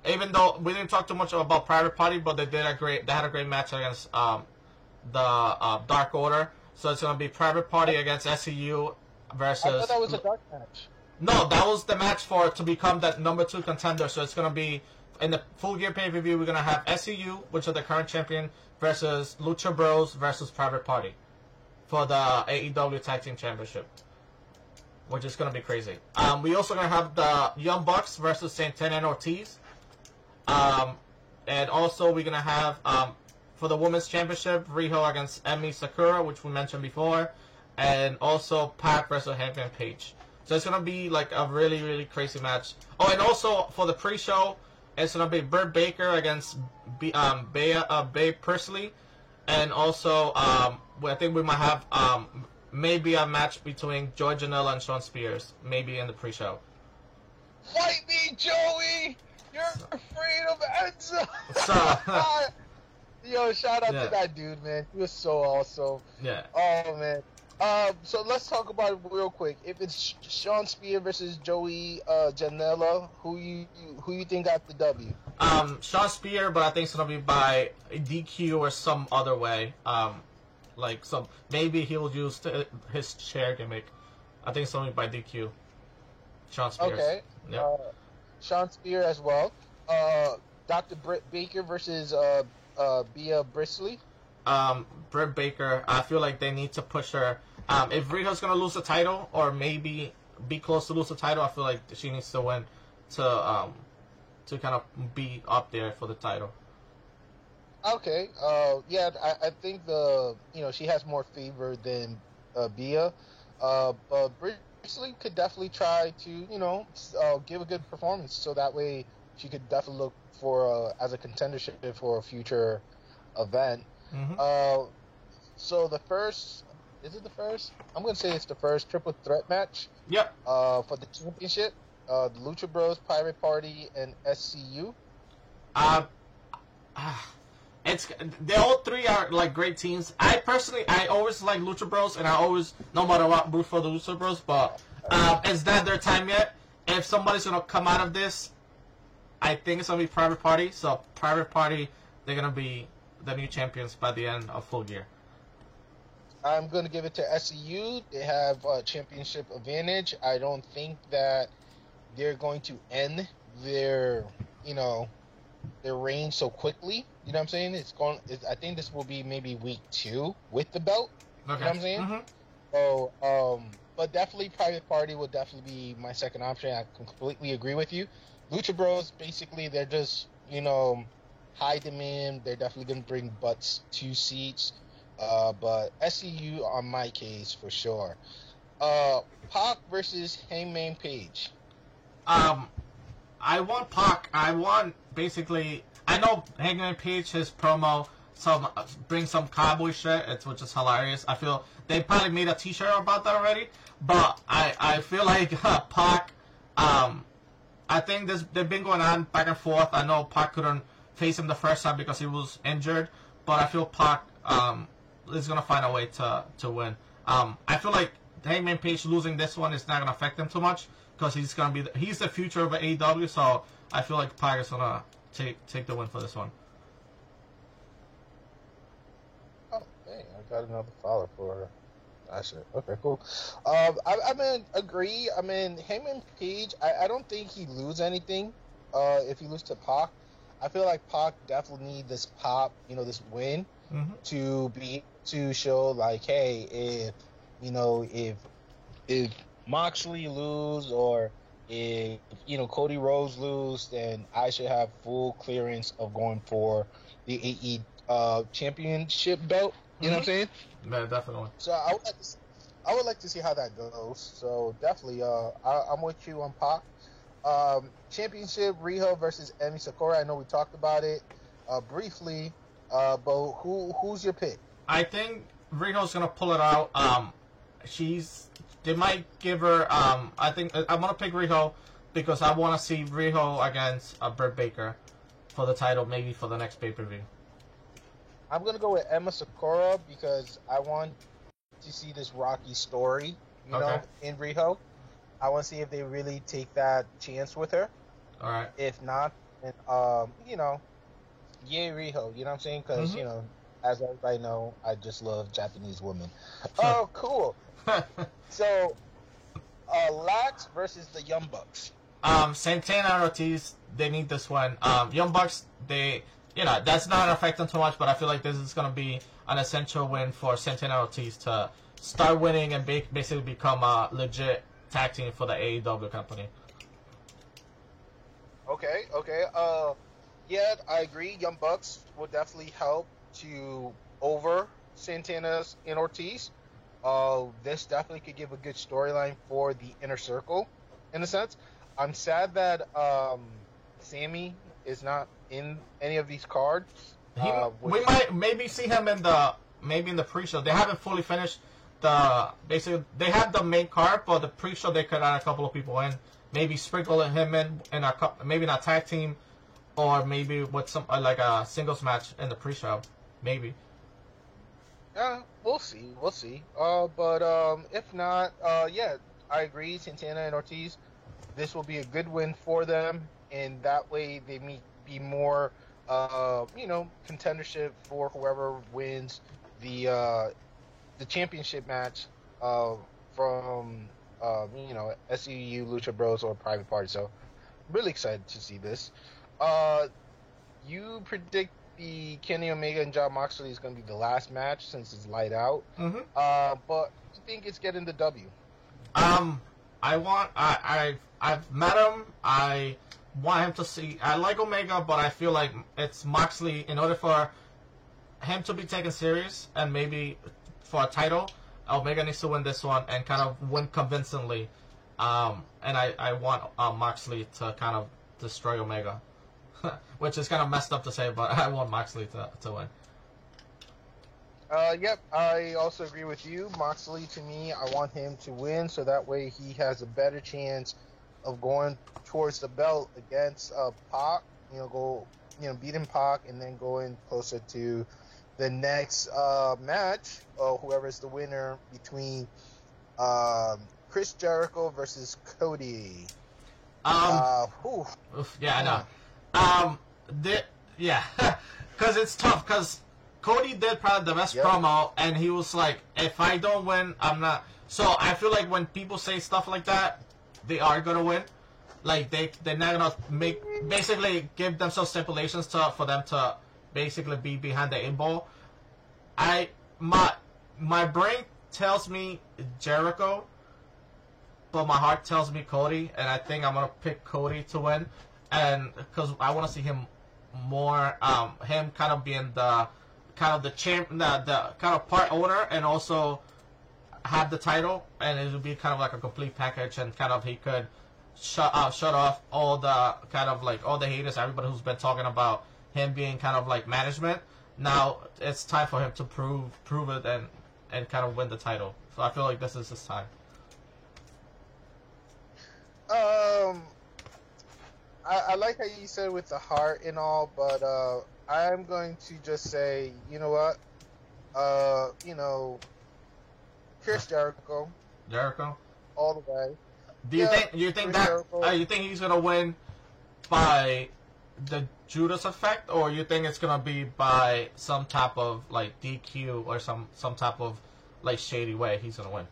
Speaker 1: even though we didn't talk too much about Private Party, but they had a great match against the Dark Order. So it's gonna be Private Party against SCU versus.
Speaker 2: I thought that was a dark match.
Speaker 1: No, that was the match to become that number 2 contender. So it's gonna be in the Full Gear pay-per-view. We're gonna have SCU, which are the current champion, versus Lucha Bros versus Private Party for the AEW Tag Team Championship, which is gonna be crazy. We also gonna have the Young Bucks versus Santana and Ortiz, and also we're gonna have for the Women's Championship Riho against Emi Sakura, which we mentioned before, and also Pac versus Hangman Page. So it's gonna be like a really, really crazy match. Oh, and also for the pre-show, it's gonna be Britt Baker against Bae Priestley, and also I think we might have maybe a match between Joey Janela and Shawn Spears, maybe in the pre-show.
Speaker 2: Fight me, Joey! You're afraid of Enzo!
Speaker 1: So,
Speaker 2: yo, shout out to that dude, man. He was so awesome.
Speaker 1: Yeah.
Speaker 2: Oh, man. So let's talk about it real quick. If it's Shawn Spears versus Joey Janela, who you think got the W?
Speaker 1: Shawn Spears, but I think it's gonna be by DQ or some other way. Maybe he'll use his chair gimmick. I think it's only by DQ. Shawn Spears.
Speaker 2: Okay.
Speaker 1: Yeah.
Speaker 2: Shawn Spears as well. Dr. Britt Baker versus Bea Priestley.
Speaker 1: Britt Baker, I feel like they need to push her. If Riho's gonna lose the title, or maybe be close to lose the title, I feel like she needs to win to kind of be up there for the title.
Speaker 2: Okay. Yeah, I think she has more favor than Bea. But Britt Priestley could definitely try to give a good performance, so that way she could definitely look for as a contendership for a future event.
Speaker 1: Mm-hmm.
Speaker 2: So the first, is it the first? I'm going to say it's the first triple threat match.
Speaker 1: Yep.
Speaker 2: For the championship, the Lucha Bros, Pirate Party, and SCU.
Speaker 1: They all three are like great teams. I always like Lucha Bros, and I always, no matter what, root for the Lucha Bros. But it's not their time yet. If somebody's gonna come out of this, I think it's gonna be Private Party. So Private Party, they're gonna be the new champions by the end of Full Gear.
Speaker 2: I'm going to give it to SCU. They have a championship advantage. I don't think that they're going to end their reign so quickly. You know what I'm saying? I think this will be maybe week 2 with the belt.
Speaker 1: Okay.
Speaker 2: You know what I'm saying?
Speaker 1: Mm-hmm.
Speaker 2: So, but definitely Private Party would definitely be my second option. I completely agree with you. Lucha Bros, basically, they're just, high demand. They're definitely going to bring butts to seats. But SCU on my case for sure. Pac versus Hangman Page.
Speaker 1: I want Pac. I know Hangman Page, his promo, brings some cowboy shit, which is hilarious. I feel they probably made a t-shirt about that already. But I feel like Pac, I think they've been going on back and forth. I know Pac couldn't face him the first time because he was injured, but I feel Pac is gonna find a way to win. I feel like Hangman Page losing this one is not gonna affect him too much because he's the future of AEW. So I feel like Pac is gonna take the win for this one.
Speaker 2: Oh, dang! I got another follow for that shit. Okay, cool. I agree. Hangman Page. I don't think he lose anything. If he lose to Pac. I feel like Pac definitely need this pop, this win, mm-hmm. to show like, hey, if Moxley lose or if Cody Rhodes lose, then I should have full clearance of going for the AE championship belt. You know what I'm saying?
Speaker 1: Yeah, definitely.
Speaker 2: So I would like to see how that goes. So definitely, I'm with you on Pac. Championship, Riho versus Emi Sakura. I know we talked about it briefly, but who's your pick?
Speaker 1: I think Riho's gonna pull it out. They might give her. I think I'm gonna pick Riho because I want to see Riho against Britt Baker for the title, maybe for the next pay-per-view.
Speaker 2: I'm gonna go with Emi Sakura because I want to see this Rocky story, in Riho. I want to see if they really take that chance with her.
Speaker 1: All right.
Speaker 2: If not, and Yay Riho. You know what I'm saying? Because
Speaker 1: Hmm.
Speaker 2: as everybody know, I just love Japanese women. Oh, cool. So, Lax versus the Young Bucks.
Speaker 1: Santana and Ortiz, they need this one. Young Bucks, that's not affecting too much, but I feel like this is going to be an essential win for Santana and Ortiz to start winning and basically become a legit tag team for the AEW company.
Speaker 2: Okay, okay. Yeah, I agree. Young Bucks will definitely help to over Santana's and Ortiz. This definitely could give a good storyline for the inner circle, in a sense. I'm sad that Sammy is not in any of these cards.
Speaker 1: We
Speaker 2: Which
Speaker 1: might maybe see him in the pre-show. They haven't fully finished the basically. They have the main card, but the pre-show they could add a couple of people in. Maybe sprinkle him in a maybe not tag team, or maybe with some like a singles match in the pre-show. Maybe.
Speaker 2: we'll see, we'll see. But if not, yeah, I agree. Santana and Ortiz, this will be a good win for them, and that way they may be more, contendership for whoever wins the championship match, from SCU, Lucha Bros, or Private Party. So, really excited to see this. Uh, you predict the Kenny Omega and John Moxley is going to be the last match since it's light out.
Speaker 1: Mm-hmm.
Speaker 2: But you think it's getting the W?
Speaker 1: Um, I've met him. I want him to see. I like Omega, but I feel like it's Moxley. In order for him to be taken serious and maybe for a title, Omega needs to win this one and kind of win convincingly. And I want Moxley to kind of destroy Omega, which is kind of messed up to say, but I want Moxley to win.
Speaker 2: Yep, I also agree with you. Moxley, to me, I want him to win so that way he has a better chance of going towards the belt against Pac. Beating Pac and then going closer to the next match, whoever's the winner between Chris Jericho versus Cody.
Speaker 1: Yeah, I know. Yeah, because it's tough. Because Cody did probably the best promo, and he was like, "If I don't win, I'm not." So I feel like when people say stuff like that, they are gonna win. Like they're not gonna basically give themselves stipulations for them to basically be behind the eight ball. My brain tells me Jericho, but my heart tells me Cody, and I think I'm gonna pick Cody to win, and because I want to see him more, him kind of being the kind of the champ, the kind of part owner, and also have the title, and it would be kind of like a complete package, and kind of he could shut off all the kind of like all the haters, everybody who's been talking about him being kind of like management. Now it's time for him to prove it and kind of win the title. So I feel like this is his time.
Speaker 2: I like how you said with the heart and all, but I'm going to just say, you know what? Chris Jericho.
Speaker 1: Jericho.
Speaker 2: All the way.
Speaker 1: Do you think you think he's gonna win by the Judas effect, or you think it's gonna be by some type of like DQ or some type of like shady way he's gonna win?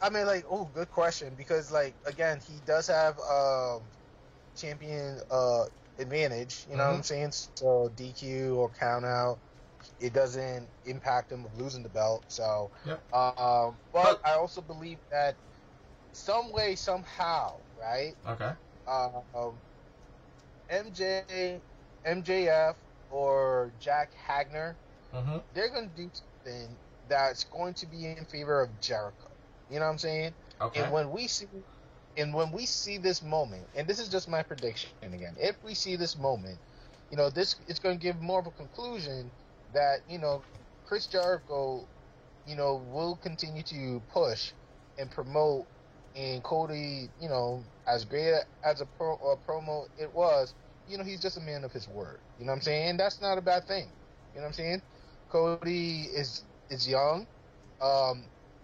Speaker 2: I mean, good question, because again, he does have champion advantage. You know what I'm saying? So DQ or count out, it doesn't impact him of losing the belt. So, but I also believe that some way, somehow, right?
Speaker 1: Okay.
Speaker 2: MJF or Jack Hagner, they're going to do something that's going to be in favor of Jericho. You know what I'm saying?
Speaker 1: Okay.
Speaker 2: And when we see this moment, and this is just my prediction again, if we see this moment, this it's going to give more of a conclusion that Chris Jericho, will continue to push and promote, and Cody, as great as a promo it was, he's just a man of his word. You know what I'm saying? And that's not a bad thing. You know what I'm saying? Cody is young.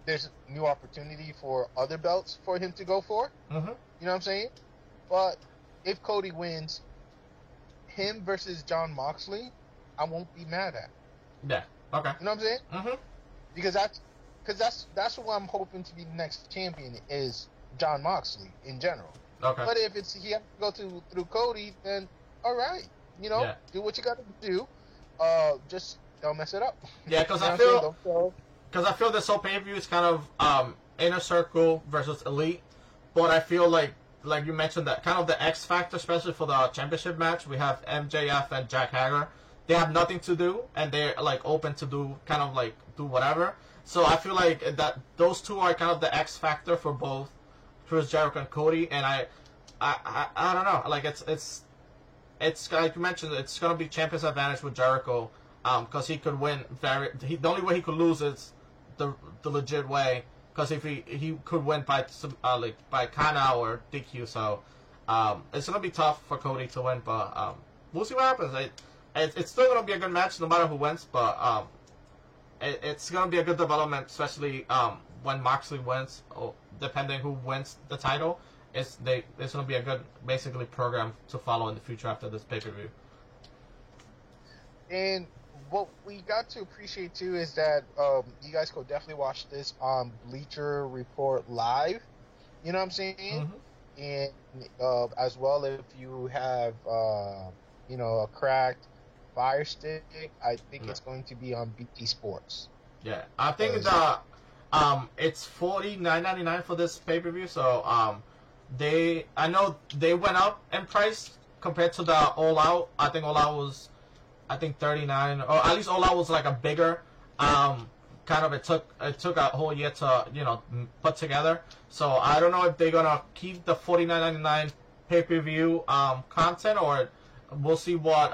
Speaker 2: There's new opportunity for other belts for him to go for. You know what I'm saying? But if Cody wins, him versus John Moxley, I won't be mad at.
Speaker 1: Yeah. Okay.
Speaker 2: You know what I'm saying?
Speaker 1: Mm-hmm.
Speaker 2: Because that's what I'm hoping to be the next champion is John Moxley in general.
Speaker 1: Okay.
Speaker 2: But if he has to go through Cody, then all right, do what you got to do. Just don't mess it up.
Speaker 1: Yeah, because I feel this whole pay-per-view is kind of Inner Circle versus Elite, but I feel like you mentioned that kind of the X factor, especially for the championship match, we have MJF and Jack Hager. They have nothing to do, and they're like open to do whatever. So I feel like that those two are kind of the X factor for both Chris Jericho and Cody, and I don't know, like it's like you mentioned, it's gonna be champion's advantage with Jericho, because he could win the only way he could lose is the legit way, because if he could win by Kana or DQ, so it's gonna be tough for Cody to win, but we'll see what happens. It's still gonna be a good match no matter who wins, but it's gonna be a good development, especially when Moxley wins, or depending who wins the title. It's gonna be a good basically program to follow in the future after this pay-per-view.
Speaker 2: And what we got to appreciate too is that you guys could definitely watch this on Bleacher Report Live. You know what I'm saying? Mm-hmm. And as well, if you have a cracked Fire Stick, I think it's going to be on BT Sports.
Speaker 1: Yeah, I think it's $49.99 for this pay-per-view. So I know they went up in price compared to the All Out. I think All Out was $39, or at least All Out was like a bigger it took a whole year to put together. So I don't know if they're gonna keep the $49.99 pay-per-view content, or we'll see what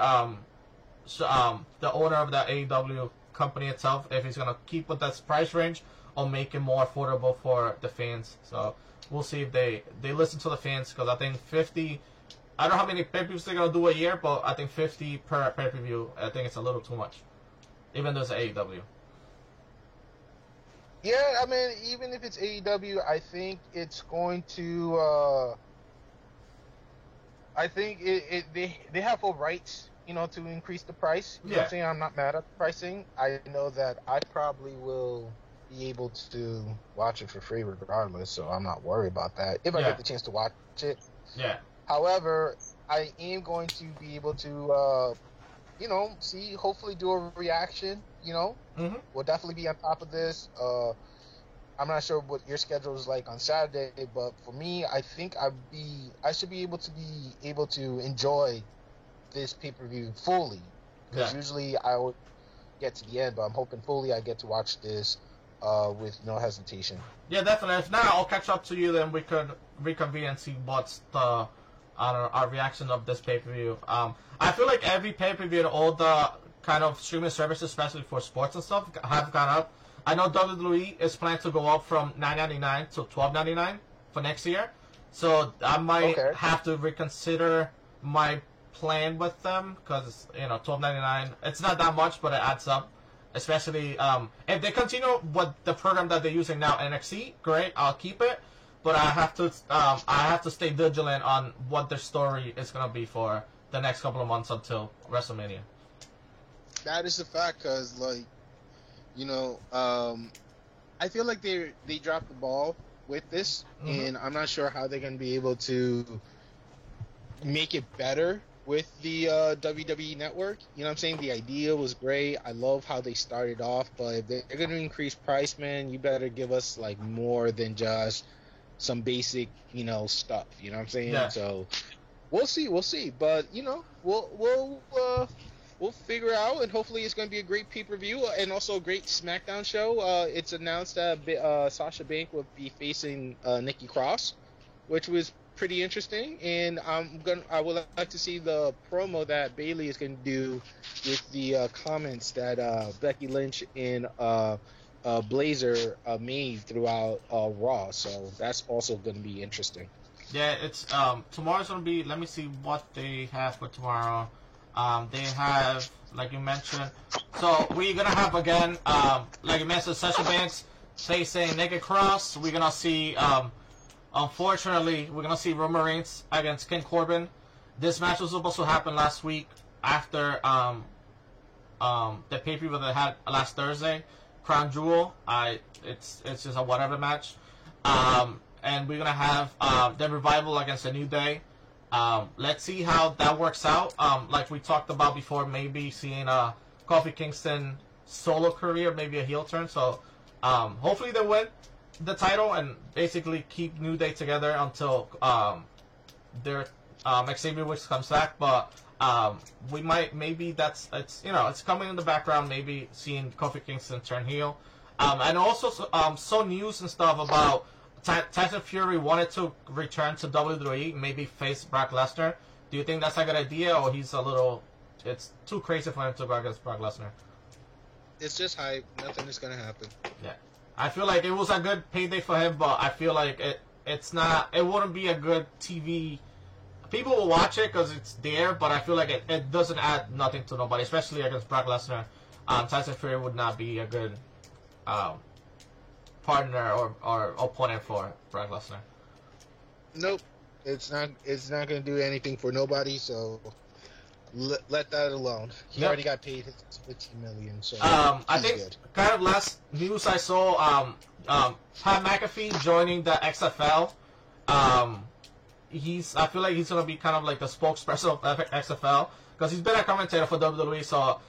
Speaker 1: the owner of the AEW company itself, if he's gonna keep with that price range or make it more affordable for the fans. So we'll see if they listen to the fans, because I think 50. I don't know how many pay-per-views they're gonna do a year, but I think 50 per pay-per-view. I think it's a little too much, even though it's AEW.
Speaker 2: Yeah, I mean, even if it's AEW, I think it's going to. I think they have full rights, to increase the price. You know what I'm saying? I'm not mad at the pricing. I know that I probably will be able to watch it for free regardless, so I'm not worried about that if I get the chance to watch it.
Speaker 1: Yeah.
Speaker 2: However, I am going to be able to, see, hopefully do a reaction.
Speaker 1: Mm-hmm.
Speaker 2: We'll definitely be on top of this. I'm not sure what your schedule is like on Saturday, but for me, I think I should be able to enjoy this pay-per-view fully, because usually I would get to the end, but I'm hoping fully I get to watch this with no hesitation.
Speaker 1: Yeah, definitely. If not, I'll catch up to you, then we could reconvene and see what's our reaction of this pay-per-view. I feel like every pay-per-view, all the kind of streaming services, especially for sports and stuff, have gone up. I know WWE is planning to go up from $9.99 to $12.99 for next year, so I might have to reconsider my plan with them, because $12.99, it's not that much, but it adds up. Especially if they continue with the program that they're using now, NXT, great, I'll keep it. But I have to stay vigilant on what their story is gonna be for the next couple of months until WrestleMania.
Speaker 2: That is a fact, because I feel like they dropped the ball with this, and I'm not sure how they're gonna be able to make it better with the WWE Network. You know what I'm saying? The idea was great. I love how they started off, but if they're going to increase price, man, you better give us like more than just some basic, stuff. You know what I'm saying?
Speaker 1: Yeah.
Speaker 2: So we'll see. But we'll figure out, and hopefully it's going to be a great pay-per-view and also a great SmackDown show. It's announced that Sasha Banks will be facing Nikki Cross, which was pretty interesting, and I would like to see the promo that Bayley is going to do with the comments that Becky Lynch and Blazer made throughout Raw. So that's also going to be interesting.
Speaker 1: Yeah, it's tomorrow's going to be. Let me see what they have for tomorrow. They have, like you mentioned. So we're gonna have again, like you mentioned, Sasha Banks facing Nikki Cross. We're gonna see. Unfortunately, we're going to see Roman Reigns against King Corbin. this match was supposed to happen last week after the pay-per-view that they had last Thursday, Crown Jewel. It's just a whatever match. And we're gonna have the Revival against the New Day. Let's see how that works out. Like we talked about before, maybe seeing Kofi Kingston solo career, maybe a heel turn. So hopefully they win the title and basically keep New Day together until their Xavier Woods comes back. But we might, maybe it's coming in the background. Maybe seeing Kofi Kingston turn heel. And also saw news and stuff about Tyson Fury wanted to return to WWE, maybe face Brock Lesnar. Do you think that's a good idea, or it's too crazy for him to go against Brock Lesnar?
Speaker 2: It's just hype. Nothing is gonna happen.
Speaker 1: Yeah, I feel like it was a good payday for him, but I feel like it's not. It wouldn't be a good TV. People will watch it because it's there, but I feel like it doesn't add nothing to nobody, especially against Brock Lesnar. Tyson Fury would not be a good partner or opponent for Brock Lesnar.
Speaker 2: Nope, it's not. It's not going to do anything for nobody. So let that alone. He already got paid his $15 million. So
Speaker 1: I think good. Kind of last news I saw, Pat McAfee joining the XFL. I feel like he's going to be kind of like the spokesperson of XFL because he's been a commentator for WWE. So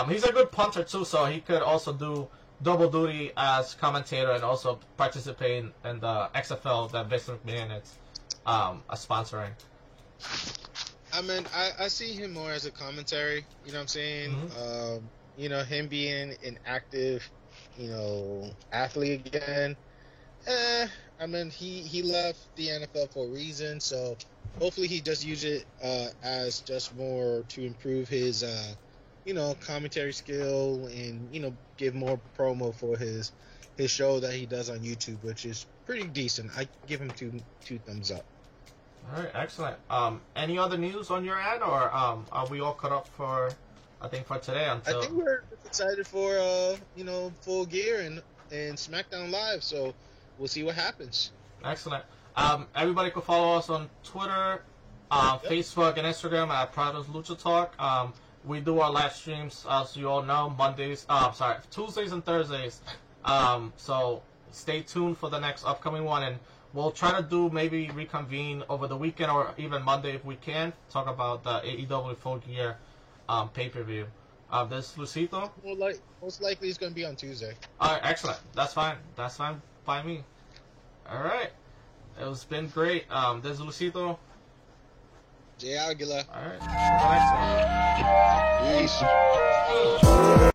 Speaker 1: he's a good punter too. So he could also do double duty as commentator and also participate in the XFL that Vince McMahon is sponsoring.
Speaker 2: I mean, I see him more as a commentary. You know what I'm saying? Mm-hmm. Him being an active, athlete again. I mean, he left the NFL for a reason, so hopefully he just use it as just more to improve his commentary skill and, give more promo for his show that he does on YouTube, which is pretty decent. I give him two thumbs up.
Speaker 1: All right, excellent. Any other news on your end, or are we all caught up for today? I
Speaker 2: think we're excited for, Full Gear and SmackDown Live, so we'll see what happens.
Speaker 1: Excellent. Everybody can follow us on Twitter, Facebook, and Instagram at Prado's Lucha Talk. We do our live streams, as you all know, Tuesdays and Thursdays. So stay tuned for the next upcoming one, and we'll try to maybe reconvene over the weekend or even Monday if we can, talk about the AEW Full Gear pay-per-view. This is Lucito.
Speaker 2: Most likely it's going to be on Tuesday.
Speaker 1: All right, excellent. That's fine. That's fine by me. All right. It's been great. This is Lucito.
Speaker 2: Jay Aguilar.
Speaker 1: All right. Until next time.
Speaker 2: Peace.